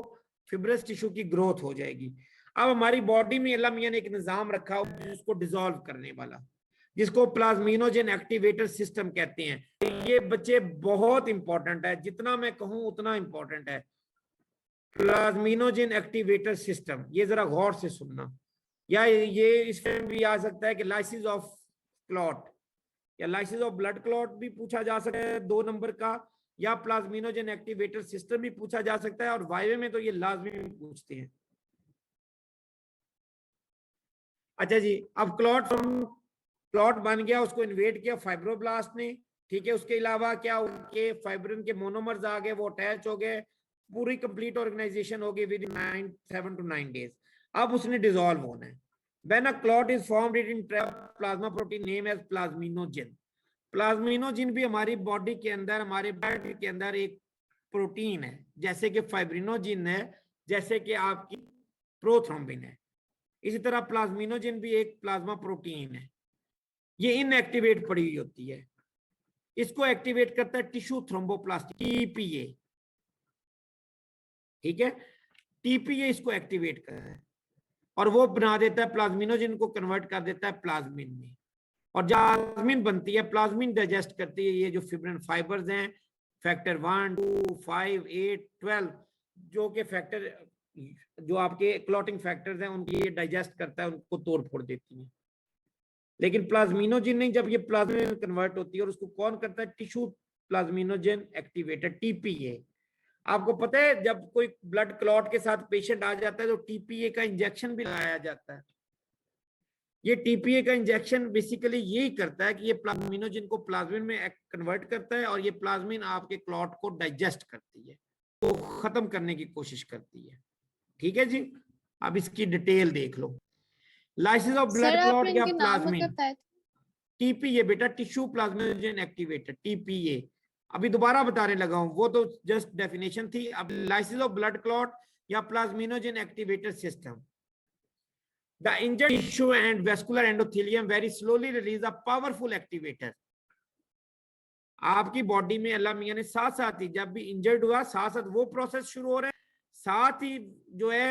फिब्रस टिश्यू की ग्रोथ हो जाएगी। अब हमारी बॉडी में अल्लाह मियां ने एक निजाम रखा है उसको डिसॉल्व करने वाला, जिसको प्लाज्मिनोजेन एक्टिवेटर सिस्टम कहते हैं। ये बच्चे बहुत इंपॉर्टेंट है, जितना मैं कहूं उतना इंपॉर्टेंट है। प्लाज्मिनोजेन एक्टिवेटर सिस्टम, ये जरा गौर से सुनना, या ये इसमें भी आ सकता है कि लाइसिस ऑफ क्लॉट या लाइसिस ऑफ ब्लड क्लॉट भी पूछा जा सकता है 2 नंबर का, या प्लाज्मिनोजेन एक्टिवेटर सिस्टम भी पूछा जा सकता है, और वायवे में तो ये लाजमी पूछते हैं। अच्छा जी, अब क्लॉट बन गया, उसको इन्वेट किया फाइब्रोब्लास्ट ने, ठीक है। उसके अलावा क्या, उनके फाइब्रिन के मोनोमर्स आ गए, वो अटैच हो गए, पूरी कंप्लीट ऑर्गेनाइजेशन हो गई विद 7 to 9 days। अब उसने डिसॉल्व होना है। When a clot is formed it in plasma protein name as plasminogen. Plasminogen भी हमारी बॉडी के अंदर, हमारे ब्लड के अंदर एक प्रोटीन है, जैसे कि फाइब्रिनोजिन है, जैसे कि आपकी प्रोथ्रोम्बिन है। इसी तरह प्लाज्मिनोजेन भी एक प्लाज्मा प्रोटीन है। ये इनएक्टिवेट पड़ी हुई होती है, इसको एक्टिवेट करता है टिश्यू थ्रोम्बोप्लास्ट, टीपीए, ठीक है। टीपीए इसको एक्टिवेट कर रहा है और वो बना देता है प्लाज्मिनोजेन को, कन्वर्ट कर देता है प्लाज्मिन में। और प्लाज्मिन बनती है, प्लाज्मिन डाइजेस्ट करती है ये जो फिब्रिन फाइबर्स हैं, फैक्टर 1, 2, 5, 8, 12, जो के फैक्टर, जो आपके क्लॉटिंग फैक्टर्स हैं, उनकी ये डाइजेस्ट करता है, उनको तोड़ फोड़ देती है। लेकिन प्लाज्मिनोजेन नहीं, जब ये प्लाज्मिन में कन्वर्ट होती है, और उसको कौन करता है, टिश्यू प्लाज्मिनोजेन एक्टिवेटर, टीपीए। आपको पता है जब कोई ब्लड क्लॉट के साथ पेशेंट आ जाता है तो टीपीए का इंजेक्शन भी लगाया जाता है। ये टीपीए का इंजेक्शन बेसिकली यही करता है कि ये प्लाज्मिनोजेन को प्लाज्मिन में कन्वर्ट करता है, और ये प्लाज्मिन आपके क्लॉट को डाइजेस्ट करती है, तो खत्म करने की कोशिश करती है, ठीक है जी। अब इसकी डिटेल देख लो। लाइसिस ऑफ सर ब्लड आपने क्लॉट या इनके नाम प्लाज्मिन, बताए थे? टीपीए बेटा, टिश्यू प्लाज्मिनोजेन एक्टिवेटर, टीपीए। अभी दोबारा बताने लगा हूं, वो तो जस्ट डेफिनेशन थी। अब लाइसिस ऑफ ब्लड क्लॉट या plasminogen activator system. The injured tissue and vascular endothelium very slowly release a powerful activator। आपकी बॉडी में अल्लाह मियां ने साथ साथ ही, जब भी इंजर्ड हुआ, साथ साथ वो प्रोसेस शुरू हो रहा है, साथ ही जो है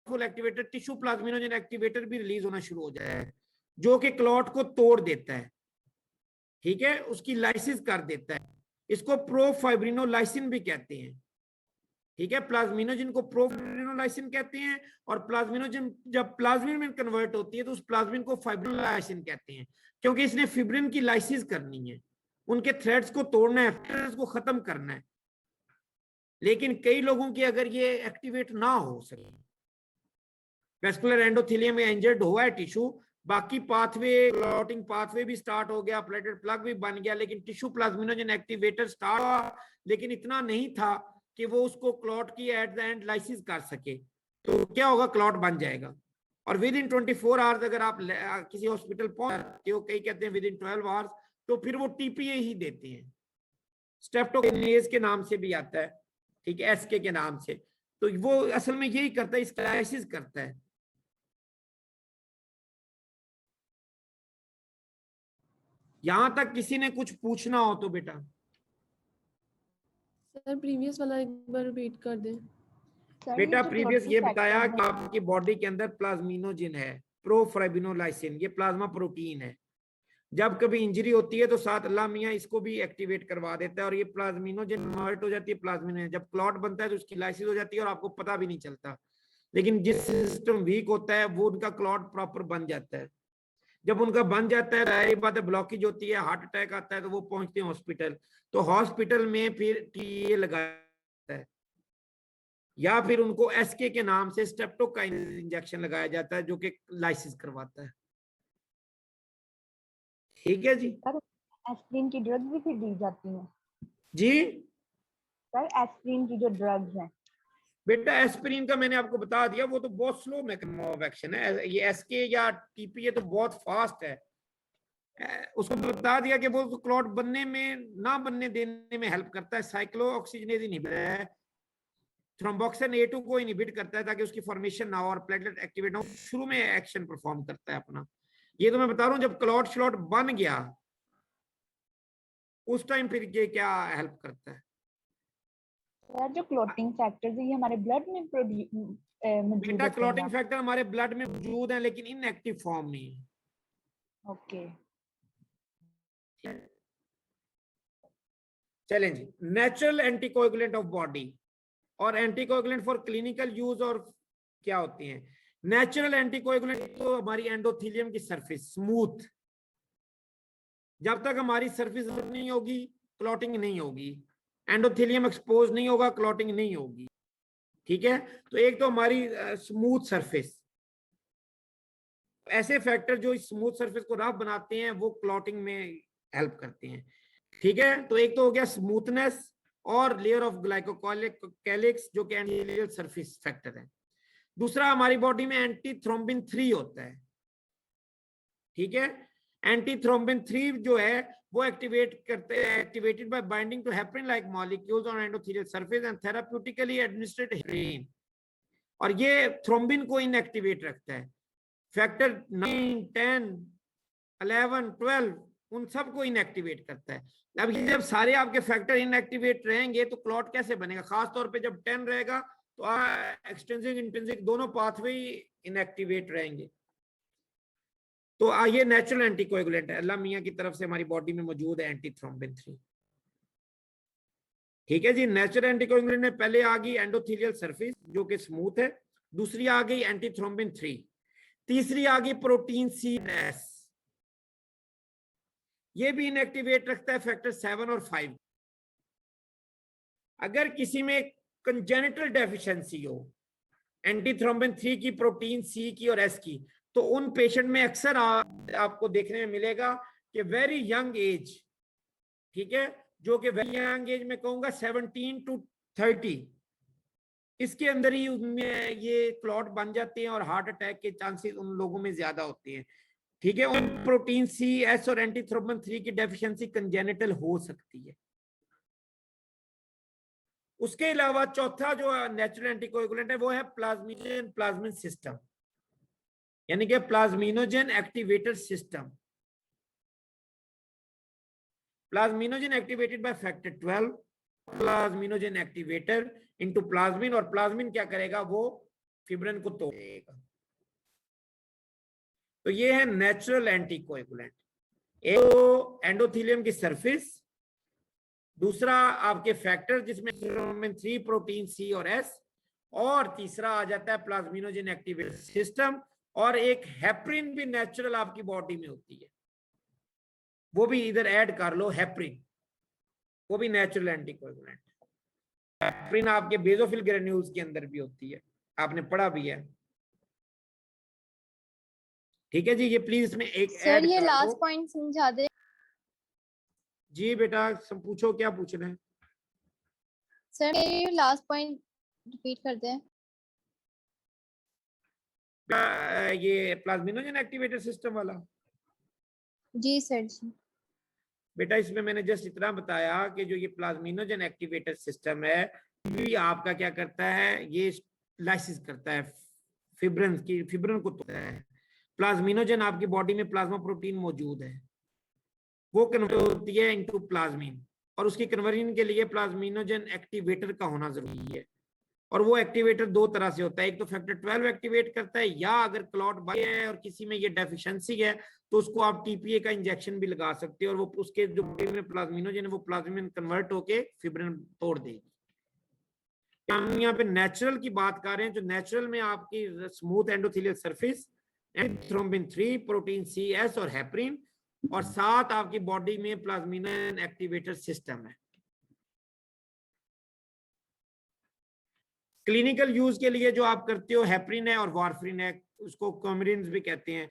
full activator, tissue plasminogen activator भी रिलीज होना शुरू हो जाए, जो कि क्लॉट को तोड़ देता है, ठीक है, उसकी लाइसिस कर देता है। इसको प्रोफाइब्रिनोलाइसिन भी कहते हैं, ठीक है। प्लाज्मिनोजेन को प्रोफाइब्रिनोलाइसिन कहते हैं, और प्लाज्मिनोजेन जब प्लाज्मिन में कन्वर्ट होती है तो उस प्लाज्मिन को फाइब्रिनोलाइसिन कहते हैं, क्योंकि इसने फिब्रिन की लाइसिस करनी है, उनके थ्रेड्स को तोड़ना है, थ्रेड्स को खत्म करना है। लेकिन कई लोगों की अगर ये एक्टिवेट ना हो सके, वेस्कुलर एंडोथेलियम में इंजर्ड हुआ है टिश्यू, बाकी पाथवे, क्लॉटिंग पाथवे भी स्टार्ट हो गया, प्लेटेड प्लग भी बन गया, लेकिन टिश्यू प्लाज्मिनोजेन एक्टिवेटर स्टार्ट हुआ, लेकिन इतना नहीं था कि वो उसको क्लॉट की एट द एंड लाइसिस कर सके, तो क्या होगा, क्लॉट बन जाएगा। और विद इन 24 आवर्स अगर आप किसी हॉस्पिटल पहुंचते हो, कई कहते हैं विद इन 12 आवर्स, तो फिर वो टीपीए ही देते हैं। स्ट्रेप्टोकिनेज के नाम से भी आता है, ठीक है, एसके के नाम से। तो वो असल में यही करता है, इसका लाइसिस करता है। यहां तक किसी ने कुछ पूछना हो तो बेटा। सर प्रीवियस वाला एक बार रिपीट कर दें। बेटा प्रीवियस ये बताया कि आपकी बॉडी के अंदर प्लाज्मिनोजेन है, प्रोफाइब्रिनोलाइसिन, ये प्लाज्मा प्रोटीन है। जब कभी इंजरी होती है तो साथ अल्लाह मियां इसको भी एक्टिवेट करवा देता है, और ये प्लाज्मिनोजेन कन्वर्ट हो जाती है प्लाज्मिन। जब क्लॉट बनता है तो उसकी लाइसिस हो जाती है और आपको पता भी नहीं चलता। लेकिन जिस सिस्टम वीक होता है वो उनका क्लॉट प्रॉपर बन जाता है। जब उनका बन जाता है, जाहिर बात है ब्लॉकेज होती है, हार्ट अटैक आता है, तो वो पहुंचते हैं हॉस्पिटल। तो हॉस्पिटल में फिर टीए लगाता है, या फिर उनको एसके के नाम से स्ट्रेप्टोकाइनेज इंजेक्शन लगाया जाता है, जो कि लाइसिस करवाता है, ठीक है जी। सर एस्प्रिन की ड्रग्स भी फिर दी जाती हैं? जी सर एस्प्रिन की जो ड्रग्स हैं? बेटा एस्पिरिन का मैंने आपको बता दिया, वो तो बहुत स्लो मैकेनिज्म ऑफ एक्शन है। ये एसके या टीपीए तो बहुत फास्ट है। उसको बता दिया कि वो क्लॉट बनने में, ना बनने देने में हेल्प करता है। साइक्लोऑक्सीजनेज इनहिबिटर है, थ्रोम्बोक्सिन A2 को इनहिबिट करता है ताकि उसकी फॉर्मेशन ना हो और प्लेटलेट एक्टिवेट ना हो, शुरू में एक्शन परफॉर्म करता है अपना। ये तो मैं बता रहा हूँ, जब क्लॉट श्लॉट बन गया उस टाइम फिर ये क्या हेल्प करता है। सर जो क्लॉटिंग फैक्टर्स है ये हमारे ब्लड में मौजूद बेटा होते क्लॉटिंग हैं? फैक्टर हमारे ब्लड में मौजूद है, लेकिन इनएक्टिव फॉर्म में है। ओके चलें जी, नेचुरल एंटीकोएगुलेंट ऑफ बॉडी और एंटीकोएगुलेंट फॉर क्लिनिकल यूज, और क्या होती हैं नेचुरल एंटीकोएगुलेंट। तो हमारी एंडोथेलियम की सरफेस स्मूथ, जब तक हमारी सरफेस नहीं होगी क्लॉटिंग नहीं होगी, एंडोथेलियम एक्सपोज नहीं होगा, क्लॉटिंग नहीं होगी, ठीक है। तो एक तो हमारी स्मूथ सरफेस, ऐसे फैक्टर जो स्मूथ सरफेस को रफ बनाते हैं वो क्लॉटिंग में हेल्प करते हैं। ठीक है, तो एक तो हो गया स्मूथनेस और लेयर ऑफ ग्लाइकोकैलिक्स जो कि एंटीरियर सरफेस फैक्टर है। दूसरा हमारी बॉडी में एंटी थ्रोम्बिन 3 होता है। ठीक है, एंटी थ्रोम्बिन 3 जो है वो activated by binding to heparin like molecules on endothelial surface and therapeutically administered heparin, और ये थ्रोम्बिन को इनएक्टिवेट रखता है। फैक्टर 9, 10, 11, 12 उन सबको इनएक्टिवेट करता है। अब ये जब सारे आपके फैक्टर इनएक्टिवेट रहेंगे तो क्लॉट कैसे बनेगा? खास तौर पे जब 10 रहेगा तो एक्सट्रिंसिक इंट्रिंसिक दोनों पाथवे इनएक्टिवेट रहेंगे। तो ये नेचुरल एंटीकोएगुलेंट है, अल्लाह मियां की तरफ से हमारी बॉडी में मौजूद है एंटी थ्रोम्बिन 3। ठीक है जी, नेचुरल एंटीकोएगुलेंट में पहले आ गई एंडोथेलियल सरफेस जो कि स्मूथ है, दूसरी आ गई एंटी थ्रोम्बिन 3, तीसरी आ गई प्रोटीन C/S, ये भी इनएक्टिवेट रखता है फैक्टर 7 और 5। अगर किसी में कंजेनिटल डेफिशिएंसी हो एंटी थ्रोम्बिन 3 की, प्रोटीन C की और S की, तो उन पेशेंट में अक्सर आपको देखने में मिलेगा कि वेरी यंग एज, ठीक है, जो कि वेरी यंग एज में कहूंगा 17 to 30, इसके अंदर ही उनमें ये क्लॉट बन जाते हैं और हार्ट अटैक के चांसेस उन लोगों में ज्यादा होते हैं। ठीक है, उन प्रोटीन C/S और एंटी थ्रोम्बिन 3 की डेफिशिएंसी कंजेनिटल हो सकती है। उसके अलावा चौथा जो नेचुरल एंटीकोएगुलेंट है वो है प्लाज्मिनोजन प्लाज्मिन सिस्टम, यानी कि plasminogen activator system. Plasminogen activated by factor 12, plasminogen activator into plasmin, और प्लाज्मिन क्या करेगा? वो फिब्रिन को तोड़ देगा। तो ये है नेचुरल एंटीकोएगुलेंट। एक तो एंडोथेलियम की सरफेस, दूसरा आपके फैक्टर जिसमें थ्रोम्बिन 3, प्रोटीन C और S, और तीसरा आ जाता है प्लाज्मिनोजन एक्टिवेटर सिस्टम, और एक हेपरिन भी नेचुरल आपकी बॉडी में होती है, वो भी इधर ऐड कर लो, हेपरिन, वो भी नेचुरल एंटीकोएगुलेंट। हेपरिन आपके बेसोफिल ग्रेन्यूल्स के अंदर भी होती है, आपने पढ़ा भी है। ठीक है जी, ये प्लीज इसमें एक सर ये लास्ट पॉइंट समझा दे। जी बेटा, सब पूछो, क्या पूछना है? सर ये लास्ट पॉइंट रिपीट कर दें। ये प्लाज्मिनोजन एक्टिवेटर सिस्टम वाला? जी सर जी। बेटा इसमें मैंने जस्ट इतना बताया कि जो ये प्लाज्मिनोजन एक्टिवेटर सिस्टम है, ये आपका क्या करता है? ये लाइसिस करता है फिब्रिन को तोड़ता है। प्लाज्मिनोजन आपकी बॉडी में प्लाज्मा प्रोटीन मौजूद है, वो कन्वर्ट होती है इनटू प्लाज्मिन, और उसकी कन्वर्जन के लिए प्लाज्मिनोजन एक्टिवेटर का होना जरूरी है। और वो एक्टिवेटर दो तरह से होता है, एक तो फैक्टर 12 एक्टिवेट करता है, या अगर क्लॉट बाई है और किसी में ये डेफिशिएंसी है तो उसको आप TPA का इंजेक्शन भी लगा सकते हो, और वो उसके जो बॉडी में प्लाज्मिनोजन है वो प्लाज्मिन कन्वर्ट होके फिब्रिन तोड़ देगी। हम यहाँ पे नेचुरल की बात कर रहे हैं, जो नेचुरल में आपकी smooth endothelial surface, thrombin 3, protein C/S और हेपरिन, और साथ आपकी बॉडी में प्लाज्मिनोजन एक्टिवेटर सिस्टम है। क्लिनिकल यूज के लिए जो आप करते हो हेपरिन है और वारफरिन है, उसको कॉमरिन भी कहते हैं।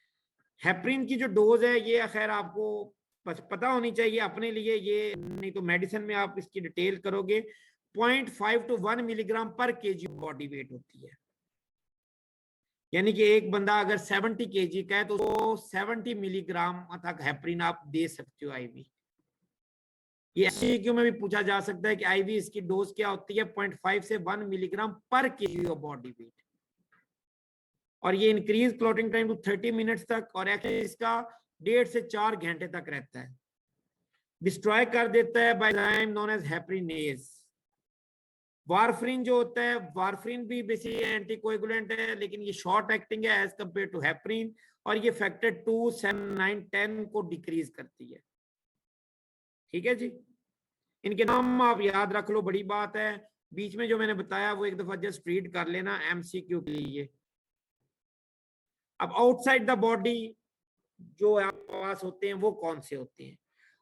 हेपरिन की जो डोज है ये खैर आपको पता होनी चाहिए अपने लिए, ये नहीं तो मेडिसिन में आप इसकी डिटेल करोगे। 0.5 to 1 मिलीग्राम पर kg बॉडी वेट होती है, यानी कि एक बंदा अगर 70 kg का है तो 70 मिलीग्राम तक हेपरिन आप दे सकते हो IV। ये MCQ में भी पूछा जा सकता है कि IV इसकी डोज क्या होती है? 0.5 से 1 मिलीग्राम पर kg ऑफ बॉडी वेट, और ये increase clotting time to 30 minutes तक, और एक्चुअली इसका 1.5 से 4 घंटे तक रहता है। डिस्ट्रॉय कर देता है by enzyme known as heparinase. Warfarin जो होता है, वारफरिन भी बेसिकली एंटीकोएगुलेंट है, लेकिन ये शॉर्ट एक्टिंग है एज कंपेयर टू हेपरिन, और ये फैक्टर 2, 7, 9, 10 को डिक्रीज करती है। ठीक है जी, इनके नाम आप याद रख लो, बड़ी बात है। बीच में जो मैंने बताया वो एक दफा जस्ट रीड कर लेना MCQ के लिए। अब आउटसाइड द बॉडी जो आपके पास होते हैं वो कौन से होते हैं?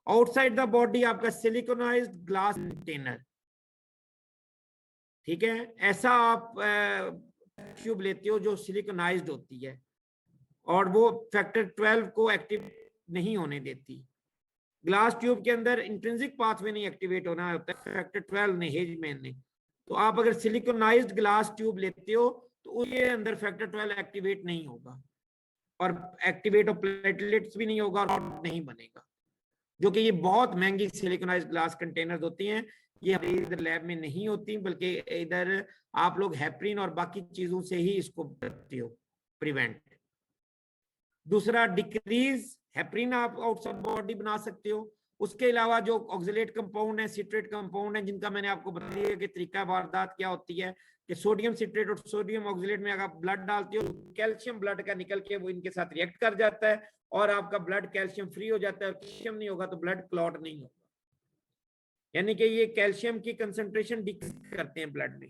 आउटसाइड द बॉडी आपका सिलिकॉनाइज्ड ग्लास कंटेनर, ठीक है, ऐसा आप ट्यूब लेते हो जो सिलिकॉनाइज्ड होती है, और वो फैक्टर 12 को एक्टिव नहीं होने देती। ग्लास ट्यूब के अंदर इंट्रिंसिक पाथवे नहीं एक्टिवेट होना होता है, फैक्टर 12 ने, हेजमैन ने। तो आप अगर सिलिकॉनाइज्ड ग्लास ट्यूब लेते हो तो उसके अंदर फैक्टर 12 एक्टिवेट नहीं होगा, और एक्टिवेट ऑफ प्लेटलेट्स भी नहीं होगा, और नहीं बनेगा। जो कि ये बहुत महंगी सिलिकॉनाइज्ड ग्लास कंटेनर्स होती हैं, ये इधर लैब में नहीं होती, बल्कि इधर आप लोग हेपरिन और बाकी चीजों से ही इसको करते हो प्रिवेंट। दूसरा, डिक्रीज हेपरिन आप आउटसाइड बॉडी बना सकते हो। उसके अलावा जो ऑक्सलेट कंपाउंड है, सिट्रेट कंपाउंड है, जिनका मैंने आपको बता दिया कि तरीका वारदात क्या होती है, कि सोडियम सिट्रेट और सोडियम ऑक्सलेट में अगर आप ब्लड डालते हो, कैल्शियम ब्लड का निकल के वो इनके साथ रिएक्ट कर जाता है और आपका ब्लड कैल्शियम फ्री हो जाता है, और कैल्शियम नहीं होगा तो ब्लड क्लॉट नहीं होगा। यानी कि ये कैल्शियम की कंसंट्रेशन डिक्रीज करते हैं ब्लड में।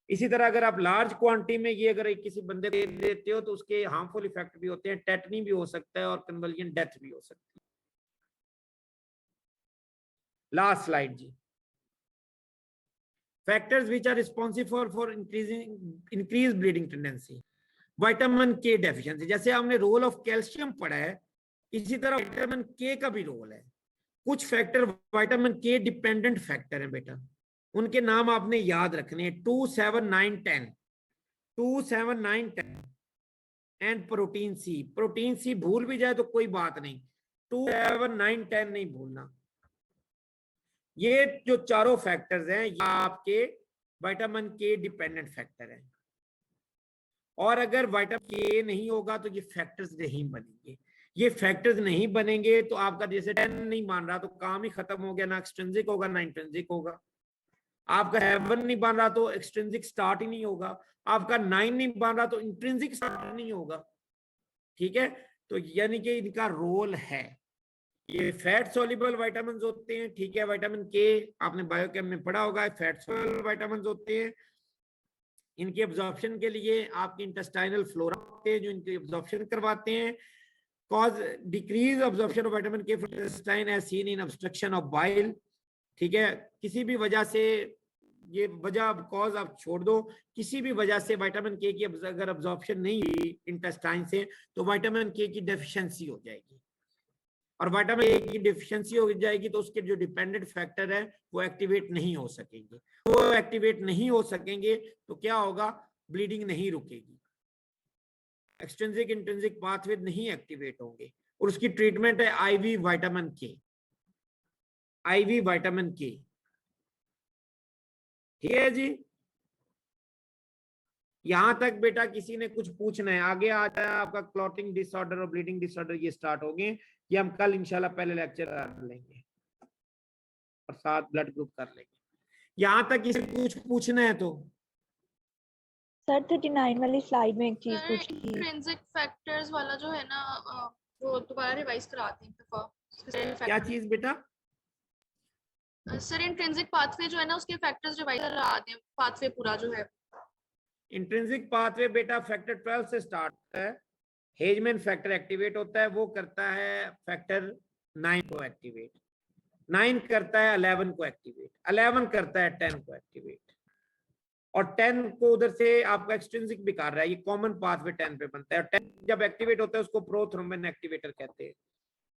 इसी तरह अगर आप लार्ज क्वांटिटी में ये अगर किसी बंदे को दे देते हो तो उसके हार्मफुल इफेक्ट भी होते हैं, टेटनी भी हो सकता है और कन्वल्जन डेथ भी हो सकती है। लास्ट स्लाइड जी। Factors which are responsible for increase bleeding tendency. Vitamin K deficiency, जैसे हमने रोल ऑफ कैल्शियम पढ़ा है, इसी तरह विटामिन के का भी रोल है। कुछ फैक्टर विटामिन के डिपेंडेंट फैक्टर हैं बेटा, उनके नाम आपने याद रखने हैं, 2, 7, 9, 10, 2, 7, 9, 10 and protein C. Protein C भूल भी जाए तो कोई बात नहीं, 2, 7, 9, 10 नहीं भूलना। ये जो चारों फैक्टर्स हैं ये आपके विटामिन के डिपेंडेंट फैक्टर हैं, और अगर विटामिन के नहीं होगा तो ये फैक्टर्स नहीं बनेंगे। ये फैक्टर्स नहीं बनेंगे तो आपका जैसे 10 नहीं मान रहा तो काम ही खत्म हो गया, ना एक्सट्रिंसिक होगा ना इंट्रिंसिक होगा। आपका 7 नहीं बन रहा तो एक्सट्रिंसिक स्टार्ट ही नहीं होगा, आपका 9 नहीं बन रहा तो इंट्रिंसिक स्टार्ट नहीं होगा। ठीक है, तो यानी कि इनका रोल है। ये फैट सॉल्युबल विटामिन होते हैं, ठीक है। विटामिन के आपने बायोकेम में पढ़ा होगा, फैट सॉल्युबल विटामिन होते हैं। इनके एब्जॉर्प्शन के लिए आपकी इंटेस्टाइनल फ्लोरा होते हैं जो इनकी एब्जॉर्प्शन करवाते हैं। Cause decrease absorption of vitamin K from intestine as seen in obstruction of bile. ठीक है, किसी भी वजह से, ये वजह कॉज आप छोड़ दो, किसी भी वजह से विटामिन के की अगर एब्जॉर्प्शन नहीं हुई इंटेस्टाइन से तो विटामिन के की डेफिशिएंसी हो जाएगी, और विटामिन ए की डेफिशिएंसी हो जाएगी तो उसके जो डिपेंडेंट फैक्टर है वो एक्टिवेट नहीं हो सकेंगे। वो एक्टिवेट नहीं हो सकेंगे तो क्या होगा, ब्लीडिंग नहीं रुकेगी, एक्सट्रिंसिक इंट्रिंसिक पाथवे नहीं एक्टिवेट होंगे, और उसकी ट्रीटमेंट है आईवी विटामिन के, आईवी विटामिन के। ठीक है जी, यहां तक बेटा किसी ने कुछ पूछना है? आगे आ जाए आपका क्लॉटिंग डिसऑर्डर और ब्लीडिंग डिसऑर्डर, ये स्टार्ट हो गए, ये हम कल इंशाल्लाह पहले लेक्चर कर लेंगे और साथ ब्लड ग्रुप कर लेंगे। यहां तक किसी कुछ पूछना है तो सर 39 वाली स्लाइड में एक चीज सर पूछी थी। इंट्रिंसिक फैक्टर्स वाला जो है ना, वो दोबारा रिवाइज कराते हैं। क्या चीज बेटा? सर इंट्रिंसिक पाथवे जो है ना उसके फैक्टर्स रिवाइज कराते हैं, पाथवे पूरा जो है। इंट्रिंसिक पाथवे बेटा फैक्टर 12 से स्टार्ट होता है, हेजमैन फैक्टर एक्टिवेट होता है, वो करता है फैक्टर 9 को एक्टिवेट, 9 करता है 11 को एक्टिवेट, 11 करता है 10 को एक्टिवेट, और 10 को उधर से आपका एक्सट्रिंसिक भी कर रहा है, ये कॉमन पाथवे 10 पे बनता है। और 10 जब एक्टिवेट होता है उसको प्रोथ्रोम्बिन एक्टिवेटर कहते हैं,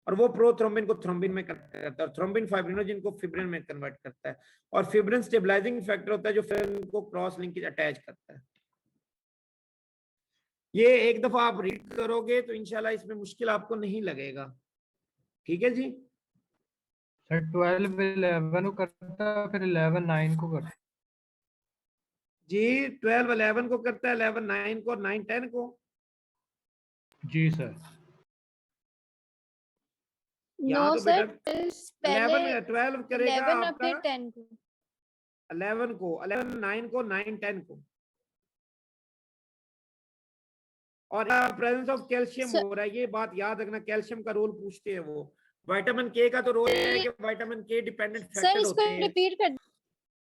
और वो प्रोथ्रोम्बिन को थ्रोम्बिन में करता है, और थ्रोम्बिन फाइब्रिनोजन को फिब्रिन में कन्वर्ट करता है, और फिब्रिन स्टेबलाइजिंग फैक्टर होता है जो फिब्रिन को क्रॉस लिंकेज अटैच करता है। ये एक दफा आप रीड करोगे तो इंशाल्लाह इसमें मुश्किल आपको नहीं लगेगा। ठीक है जी। सर 12 11 को करता है, फिर 11 9 को करता है। जी 12 11 को करता है, 11 9 को, 9 10 को। जी सर। यहाँ नो तो सर, बेटा 11 12 करेगा 11 और आपका फिर 10 को, 11 को, 11 9 को, 9 10 को। और प्रेजेंस ऑफ कैल्शियम हो रहा है, ये बात याद रखना, कैल्शियम का रोल पूछते हैं वो। विटामिन के का तो रोल है कि विटामिन के डिपेंडेंट सर फैक्टर इसको होते हैं। रिपीट कर।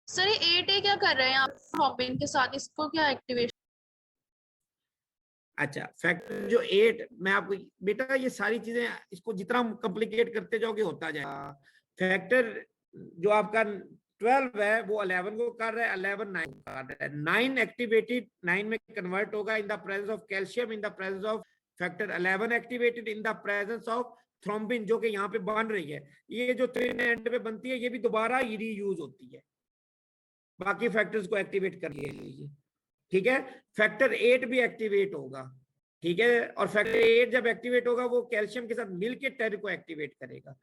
सर ये 8A क्या कर रहे हैं आप थ्रोम्बिन के साथ, इसको क्या एक्टिवेशन? अच्छा, फैक्टर जो 8, मैं आपको बेटा ये सारी चीजें इसको जितना कॉम्प्लिकेट करते जाओगे होता जाएगा। फैक्टर जो आपका 12 है वो 11 को कर रहा है, 11 9 को कर रहा है, 9 एक्टिवेटेड 9 में कन्वर्ट होगा in the presence of calcium, in the presence of factor 11 activated in the presence of thrombin, जो कि यहाँ पे बन रही है, ये जो थ्रिन एंड पे बनती है ये भी दोबारा रीयूज होती है। बाकी फैक्टर्स को एक्टिवेट कर लीजिए, ठीक है। फैक्टर 8 भी एक्टिवेट होगा, ठीक है, और फैक्टर 8 जब एक्टिवेट होगा वो कैल्शियम के साथ मिलकर टेर को एक्टिवेट करेगा।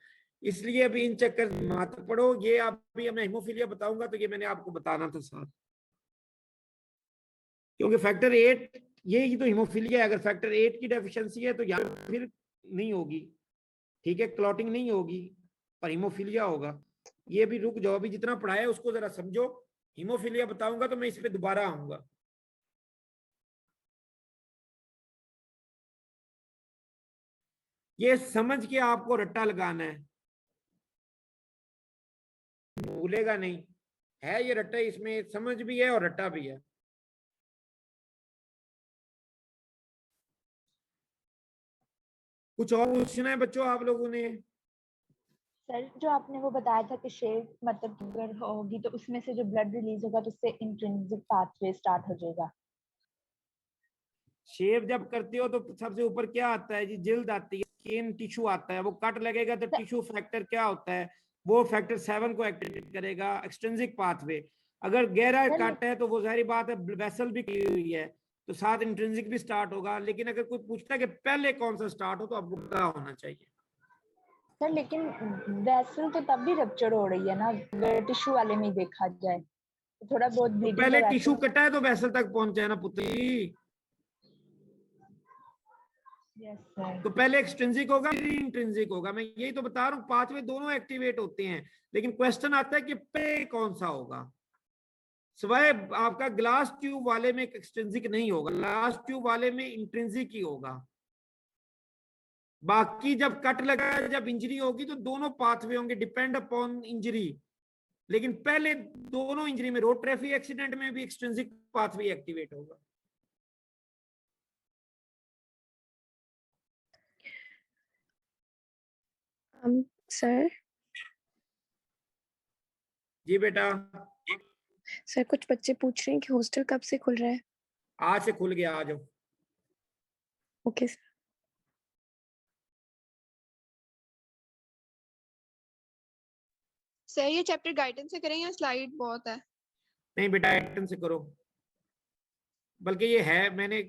इसलिए अभी इन चक्कर मत पड़ो, ये अभी मैं हीमोफीलिया बताऊंगा तो ये मैंने आपको बताना था साथ, क्योंकि फैक्टर 8 ये तो हीमोफीलिया है, अगर फैक्टर 8 की डेफिशिएंसी है तो यहाँ फिर नहीं होगी, ठीक है, क्लॉटिंग नहीं होगी पर हीमोफीलिया होगा। ये भी रुक जाओ, अभी जितना पढ़ाया है उसको जरा समझो, हीमोफीलिया बताऊंगा तो मैं इस पे दोबारा आऊंगा। ये समझ के आपको रट्टा लगाना है, भूलेगा नहीं, है ये रट्टा, इसमें समझ भी है और रट्टा भी है। कुछ और पूछना है बच्चों आप लोगों ने? सर जो आपने वो बताया था कि शेप मतलब अगर होगी तो उसमें से जो ब्लड रिलीज होगा तो उससे इंट्रिंसिक पाथवे स्टार्ट हो जाएगा। शेव जब करते हो तो सबसे ऊपर क्या आता है जी? जिल्द आती है, स्किन टिश्यू आता है, वो कट लगेगा तो टिश्यू फैक्टर क्या होता है? वो फैक्टर 7 को एक्टिवेट करेगा, एक्सट्रिंसिक पाथवे। अगर गहरा कट है तो वो जाहिर बात है वेसल भी की हुई है तो साथ इंट्रिंसिक भी स्टार्ट होगा, लेकिन अगर कोई पूछता है कि पहले कौन सा स्टार्ट हो तो आपको पता होना चाहिए। सर लेकिन वेसल तो तब भी रप्चर हो रही है ना, अगर टिश्यू वाले में ही देखा जाए तो थोड़ा बहुत तो ब्लीडिंग पहले तो टिश्यू वैसे। कटा है तो वेसल तक पहुंचा है ना पुत्री। Yes sir. तो पहले एक्सट्रिंसिक होगा फिर इंट्रिंसिक होगा, मैं यही तो बता रहा हूँ, पाथवे दोनों एक्टिवेट होते हैं, लेकिन क्वेश्चन आता है कि पहले कौन सा होगा। सिवाय आपका ग्लास ट्यूब वाले में एक्सट्रिंसिक नहीं होगा, ग्लास ट्यूब वाले में इंट्रिंसिक ही होगा। बाकी जब कट लगा, जब इंजरी होगी तो दोनों पाथवे होंगे, डिपेंड अपॉन इंजरी। लेकिन पहले दोनों इंजरी में, रोड ट्रैफिक एक्सीडेंट में भी एक्सट्रिंसिक पाथवे एक्टिवेट होगा। सर जी बेटा। सर कुछ बच्चे पूछ रहे हैं कि हॉस्टल कब से खुल रहा है? आज से खुल गया, आ जाओ। Okay sir. सर ये चैप्टर गाइडेंस से करें या स्लाइड बहुत है? नहीं बेटा, एक्टन से करो, बल्कि ये है, मैंने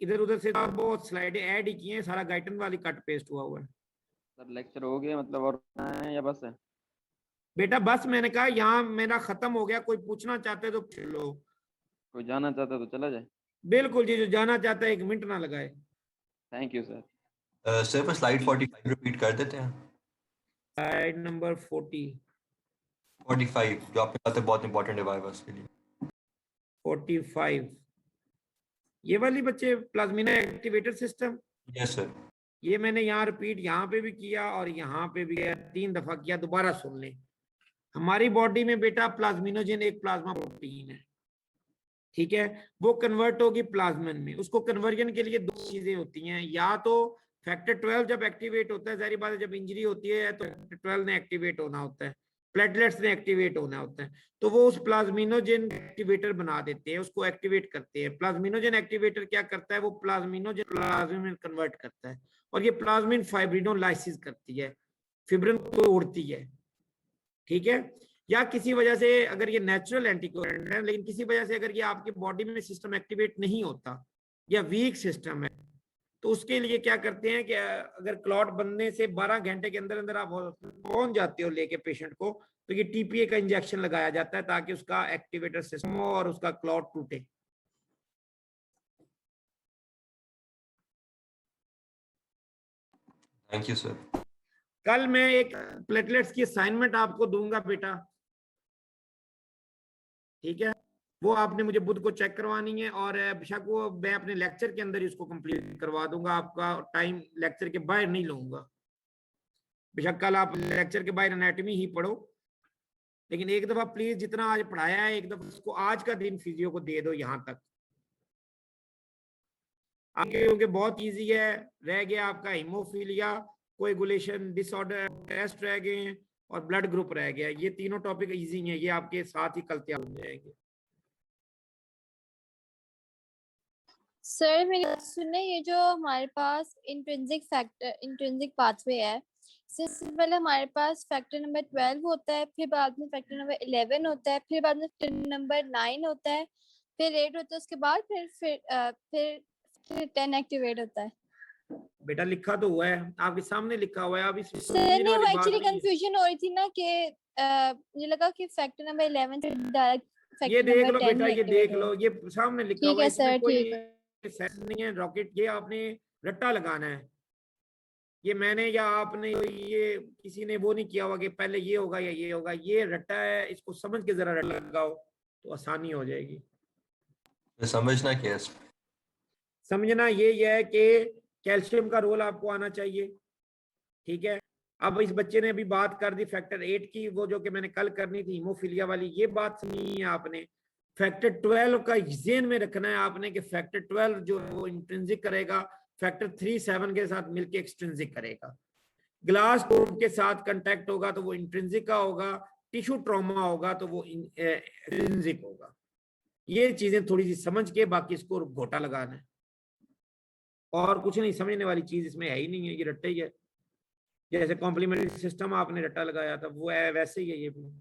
इधर उधर से तो बहुत स्लाइडें ऐड ही की हैं, सारा गाइडन वाली कट पेस्ट हुआ है। सर लेक्चर हो गया मतलब और है या बस है? बेटा बस मैंने कहा यहाँ मेरा खत्म हो गया, कोई पूछना चाहते तो पूछ लो। कोई जाना चाहता तो चला जाए। बिल्कुल जी, जो जाना चाहता है 1 मिनट ना लगाए। Thank you sir. सर पर स्लाइड 45 रिपीट कर देते हैं। स्लाइड नंबर 45 जो आपने कहा था बहुत इंपॉर्टेंट है वाइवास के लिए। 45 ये वाली बच्चे, प्लाज्मिना एक्टिवेटर सिस्टम। Yes sir. ये मैंने यहाँ रिपीट यहाँ पे भी किया और यहाँ पे भी किया, 3 दफा किया, दोबारा सुन लें। हमारी बॉडी में बेटा प्लाज्मिनोजेन एक प्लाज्मा प्रोटीन है, ठीक है, वो कन्वर्ट होगी प्लाज्मन में। उसको कन्वर्जन के लिए 2 चीजें होती हैं, या तो फैक्टर 12 जब एक्टिवेट होता है, जाहिर बात है जब इंजरी होती है तो फैक्टर 12 ने एक्टिवेट होना होता है, प्लेटलेट्स ने एक्टिवेट होना होता है, तो वो उस प्लाज्मिनोजेन एक्टिवेटर बना देते हैं, उसको एक्टिवेट करते हैं। प्लाज्मिनोजेन एक्टिवेटर क्या करता है? वो प्लाज्मिनोजेन प्लाज्मिन में कन्वर्ट करता है और ये प्लाज्मिन फाइब्रिनोलाइसिस करती है, फिब्रिन को तोड़ती है, ठीक है। या किसी वजह से, अगर ये नेचुरल एंटीकोएगुलेंट है, लेकिन किसी वजह से अगर ये आपकी बॉडी में सिस्टम एक्टिवेट नहीं होता या वीक सिस्टम है, तो उसके लिए क्या करते हैं कि अगर क्लॉट बनने से 12 घंटे के अंदर अंदर आप पहुंच जाते हो लेके पेशेंट को, तो ये टीपीए का इंजेक्शन लगाया जाता है ताकि उसका एक्टिवेटर सिस्टम हो और उसका क्लॉट टूटे। Thank you sir. कल मैं एक प्लेटलेट्स की असाइनमेंट आपको दूंगा बेटा, ठीक है, वो आपने मुझे बुध को चेक करवानी है और बेशक वो मैं अपने लेक्चर के अंदर इसको कंप्लीट करवा दूंगा, आपका टाइम लेक्चर के बाहर नहीं लूंगा। बेशक कल आप लेक्चर के बाहर एनाटॉमी ही पढ़ो, लेकिन एक दफा प्लीज जितना आज पढ़ाया है एक दफा उसको आज का दिन फिजियो को दे दो यहाँ तक, क्योंकि बहुत इजी है। रह गया आपका हीमोफीलिया, कोएगुलेशन डिसऑर्डर टेस्ट रह गए हैं और ब्लड ग्रुप रह गया। ये तीनों टॉपिक इजी हैं, ये आपके साथ ही कल तैयार हो जाएंगे। सर मेरी बात सुनना, ये जो हमारे पास इंट्रिंसिक पाथवे है, इससे पहले हमारे पास फैक्टर नंबर 12 होता है, फिर बाद में फैक्टर नंबर 11 होता है, फिर बाद में फैक्टर नंबर 9 होता है, फिर 8 होता है, उसके बाद फिर 10 एक्टिवेट होता है। बेटा लिखा तो हुआ है, आपके सामने लिखा हुआ है। अभी सर नहीं, वो एक्चुअली कंफ्यूजन हो रही थी ना कि मुझे लगा कि फैक्टर नंबर 11 से डायरेक्ट ये फैक्टर देख नंबर लो 10 बेटा, में ये एक्टिवेट देख लो, होगा। ये सामने लिखा ठीक हुआ है, है इसमें सर, कोई ठीक है। सेंस नहीं है। रॉकेट ये आपने रट्टा लगाना है, ये मैंने या आपने ये किसी ने वो नहीं किया होगा कि पहले ये होगा या ये होगा। ये रट्टा है, इसको समझ के जरा रट्टा लगाओ तो आसानी हो जाएगी। तो समझना क्या है इसमें? समझना ये है कि कैल्शियम का रोल आपको आना चाहिए, ठीक है। अब इस बच्चे ने अभी बात कर दी फैक्टर 8 की, वो जो कि मैंने कल करनी थी हीमोफीलिया वाली, ये बात सुनी है आपने। फैक्टर 12 का जेन में रखना है आपने कि फैक्टर 12 जो है वो इंट्रिंसिक करेगा, फैक्टर 3-7 के साथ मिलके एक्सट्रिंसिक करेगा। ग्लास ट्यूब के साथ कांटेक्ट होगा तो वो इंट्रिंसिक का होगा, टिश्यू ट्रॉमा होगा तो वो एक्सट्रिंसिक होगा। ये चीजें थोड़ी सी समझ के बाकी इसको घोटा लगाना है, और कुछ नहीं। समझने वाली चीज इसमें है ही नहीं है, ये रट्टा ही है। जैसे कॉम्प्लीमेंट्री सिस्टम आपने रट्टा लगाया था वो है, वैसे ही है ये भी।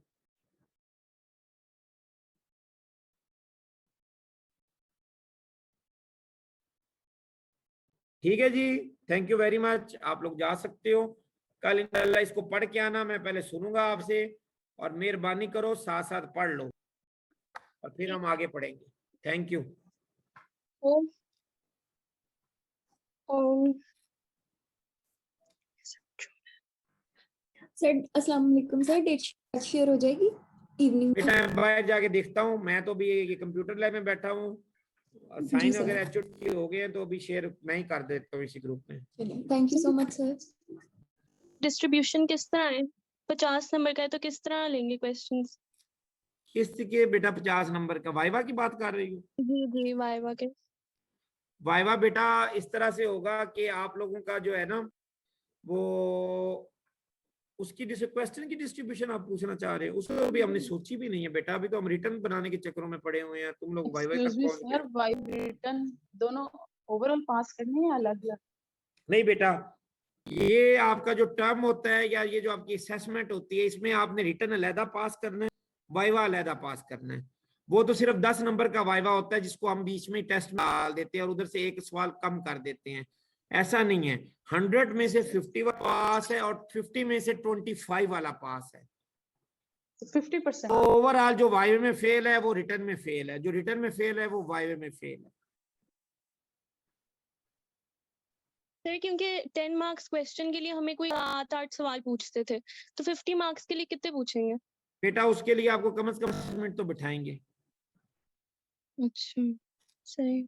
ठीक है जी, थैंक यू वेरी मच। आप लोग जा सकते हो। कल इंशाल्लाह इसको पढ़ के आना, मैं पहले सुनूंगा आपसे, और मेहरबानी करो साथ साथ पढ़ लो और फिर हम आगे पढ़ेंगे। Thank you. सर अस्सलाम वालेकुम सर, डेट शेयर हो जाएगी इवनिंग बेटा मैं बाहर जाके देखता हूँ, मैं तो भी ये कंप्यूटर लैब में बैठा हूँ। Sign sir. वगैरह एचओडी हो गए हैं तो अभी शेयर मैं ही कर देता हूँ इसी ग्रुप में। Thank you so much sir. Distribution किस तरह है? 50 नंबर का है तो किस तरह लेंगे क्वेश्चंस? किसके बेटा 50 नंबर का? वाइवा की बात कर रही हूँ? जी जी, वाइवा के। वाइवा बेटा इस तरह से होगा कि आप लोगों का जो है ना, वो उसकी क्वेश्चन की डिस्ट्रीब्यूशन आप पूछना चाह रहे हो, उसको भी हमने सोची भी नहीं है बेटा। अभी तो हम रिटर्न बनाने के चक्करों में पड़े हुए हैं। तुम लोग वाइवा तक पहुंच गए। सर वाइव रिटर्न दोनों ओवरऑल पास करने हैं अलग अलग? नहीं बेटा, ये आपका जो टर्म होता है या ये जो आपकी असेसमेंट होती है, इसमें आपने रिटर्न अलहदा पास करना है, वाइवा अलहदा पास करना है। वो तो सिर्फ 10 नंबर का वाइवा होता है जिसको हम बीच में टेस्ट में डाल देते हैं और उधर से एक सवाल कम कर देते हैं। ऐसा नहीं है, 100 में से 50 वाला पास है और 50 में से 25 वाला पास है। 50%। ओवरऑल जो वाइवे में फेल है वो रिटर्न में फेल है, जो रिटर्न में फेल है वो वाइवे में फेल है। सर क्योंकि 10 मार्क्स क्वेश्चन के लिए हमें कोई 8 सवाल पूछते थे, तो 50 मार्क्स के लिए कितने पूछेंगे? बेटा उसके लिए आपको कम से कम 10 मिनट तो बिठाएंगे। अच्छा सही,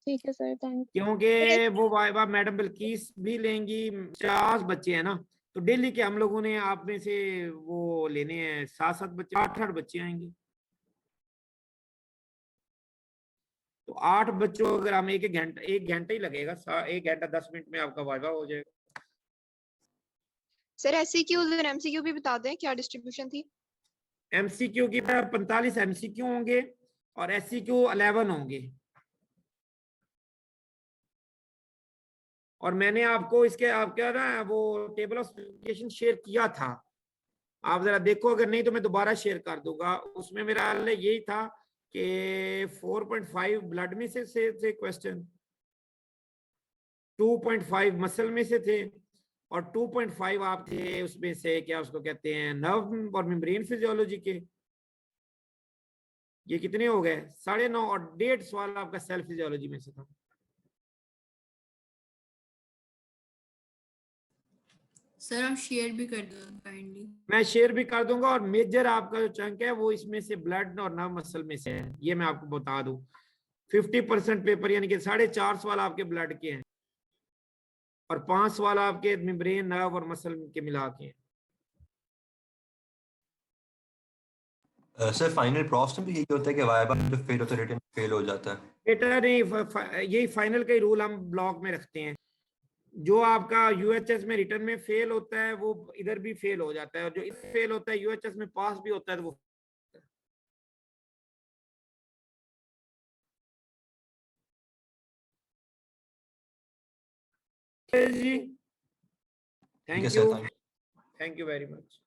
ठीक है सर, थैंक यू। क्योंकि वो वाइवा मैडम बिल्किस भी लेंगी। 50 बच्चे हैं ना, तो डेली के हम लोगों ने आप में से वो लेने हैं 7-7 बच्चे, 8-8 बच्चे आएंगे। तो 8 बच्चों अगर हम एक घंटा ही लगेगा, 1 घंटा 10 मिनट में आपका वाइवा हो जाएगा। सर एमसीक्यूज और एमसीक्यू भी बता दें क्या डिस्ट्रीब्यूशन थी? एमसीक्यू की 45 एमसीक्यू होंगे और एससीक्यू 11 होंगे। और मैंने आपको इसके आपका ना वो टेबल ऑफ स्पेसिफिकेशन शेयर किया था, आप जरा देखो, अगर नहीं तो मैं दोबारा शेयर कर दूंगा। उसमें मेरा हाल यही था कि 4.5 ब्लड में से थे क्वेश्चन, 2.5 मसल में से थे और 2.5 आप थे उसमें से क्या उसको कहते हैं नर्व और मेम्ब्रेन फिजियोलॉजी के। ये कितने हो गए? 9.5 और 1.5 सवाल आपका सेल फिजियोलॉजी में से था। सर आप शेयर भी कर दो काइंडली। मैं शेयर भी कर दूंगा, और मेजर आपका जो चंक है वो इसमें से ब्लड और नर्व मसल में से है, ये मैं आपको बता दूं। 50% पेपर यानी कि 4.5 सवाल आपके ब्लड के हैं और 5 सवाल आपके मेम्ब्रेन, नर्व और मसल के मिला के हैं। सर फाइनल प्रोसेस में यही होता है कि वाइवा जो फेल होता है रिटर्न फेल हो जाता है? बेटा नहीं, यही फाइनल का ही रूल हम ब्लॉक में रखते हैं। जो आपका यूएचएस में रिटर्न में फेल होता है वो इधर भी फेल हो जाता है, और जो इधर फेल होता है यूएचएस में पास भी होता है तो वो जी, ठीक है thank sir, you, thank thank you very much.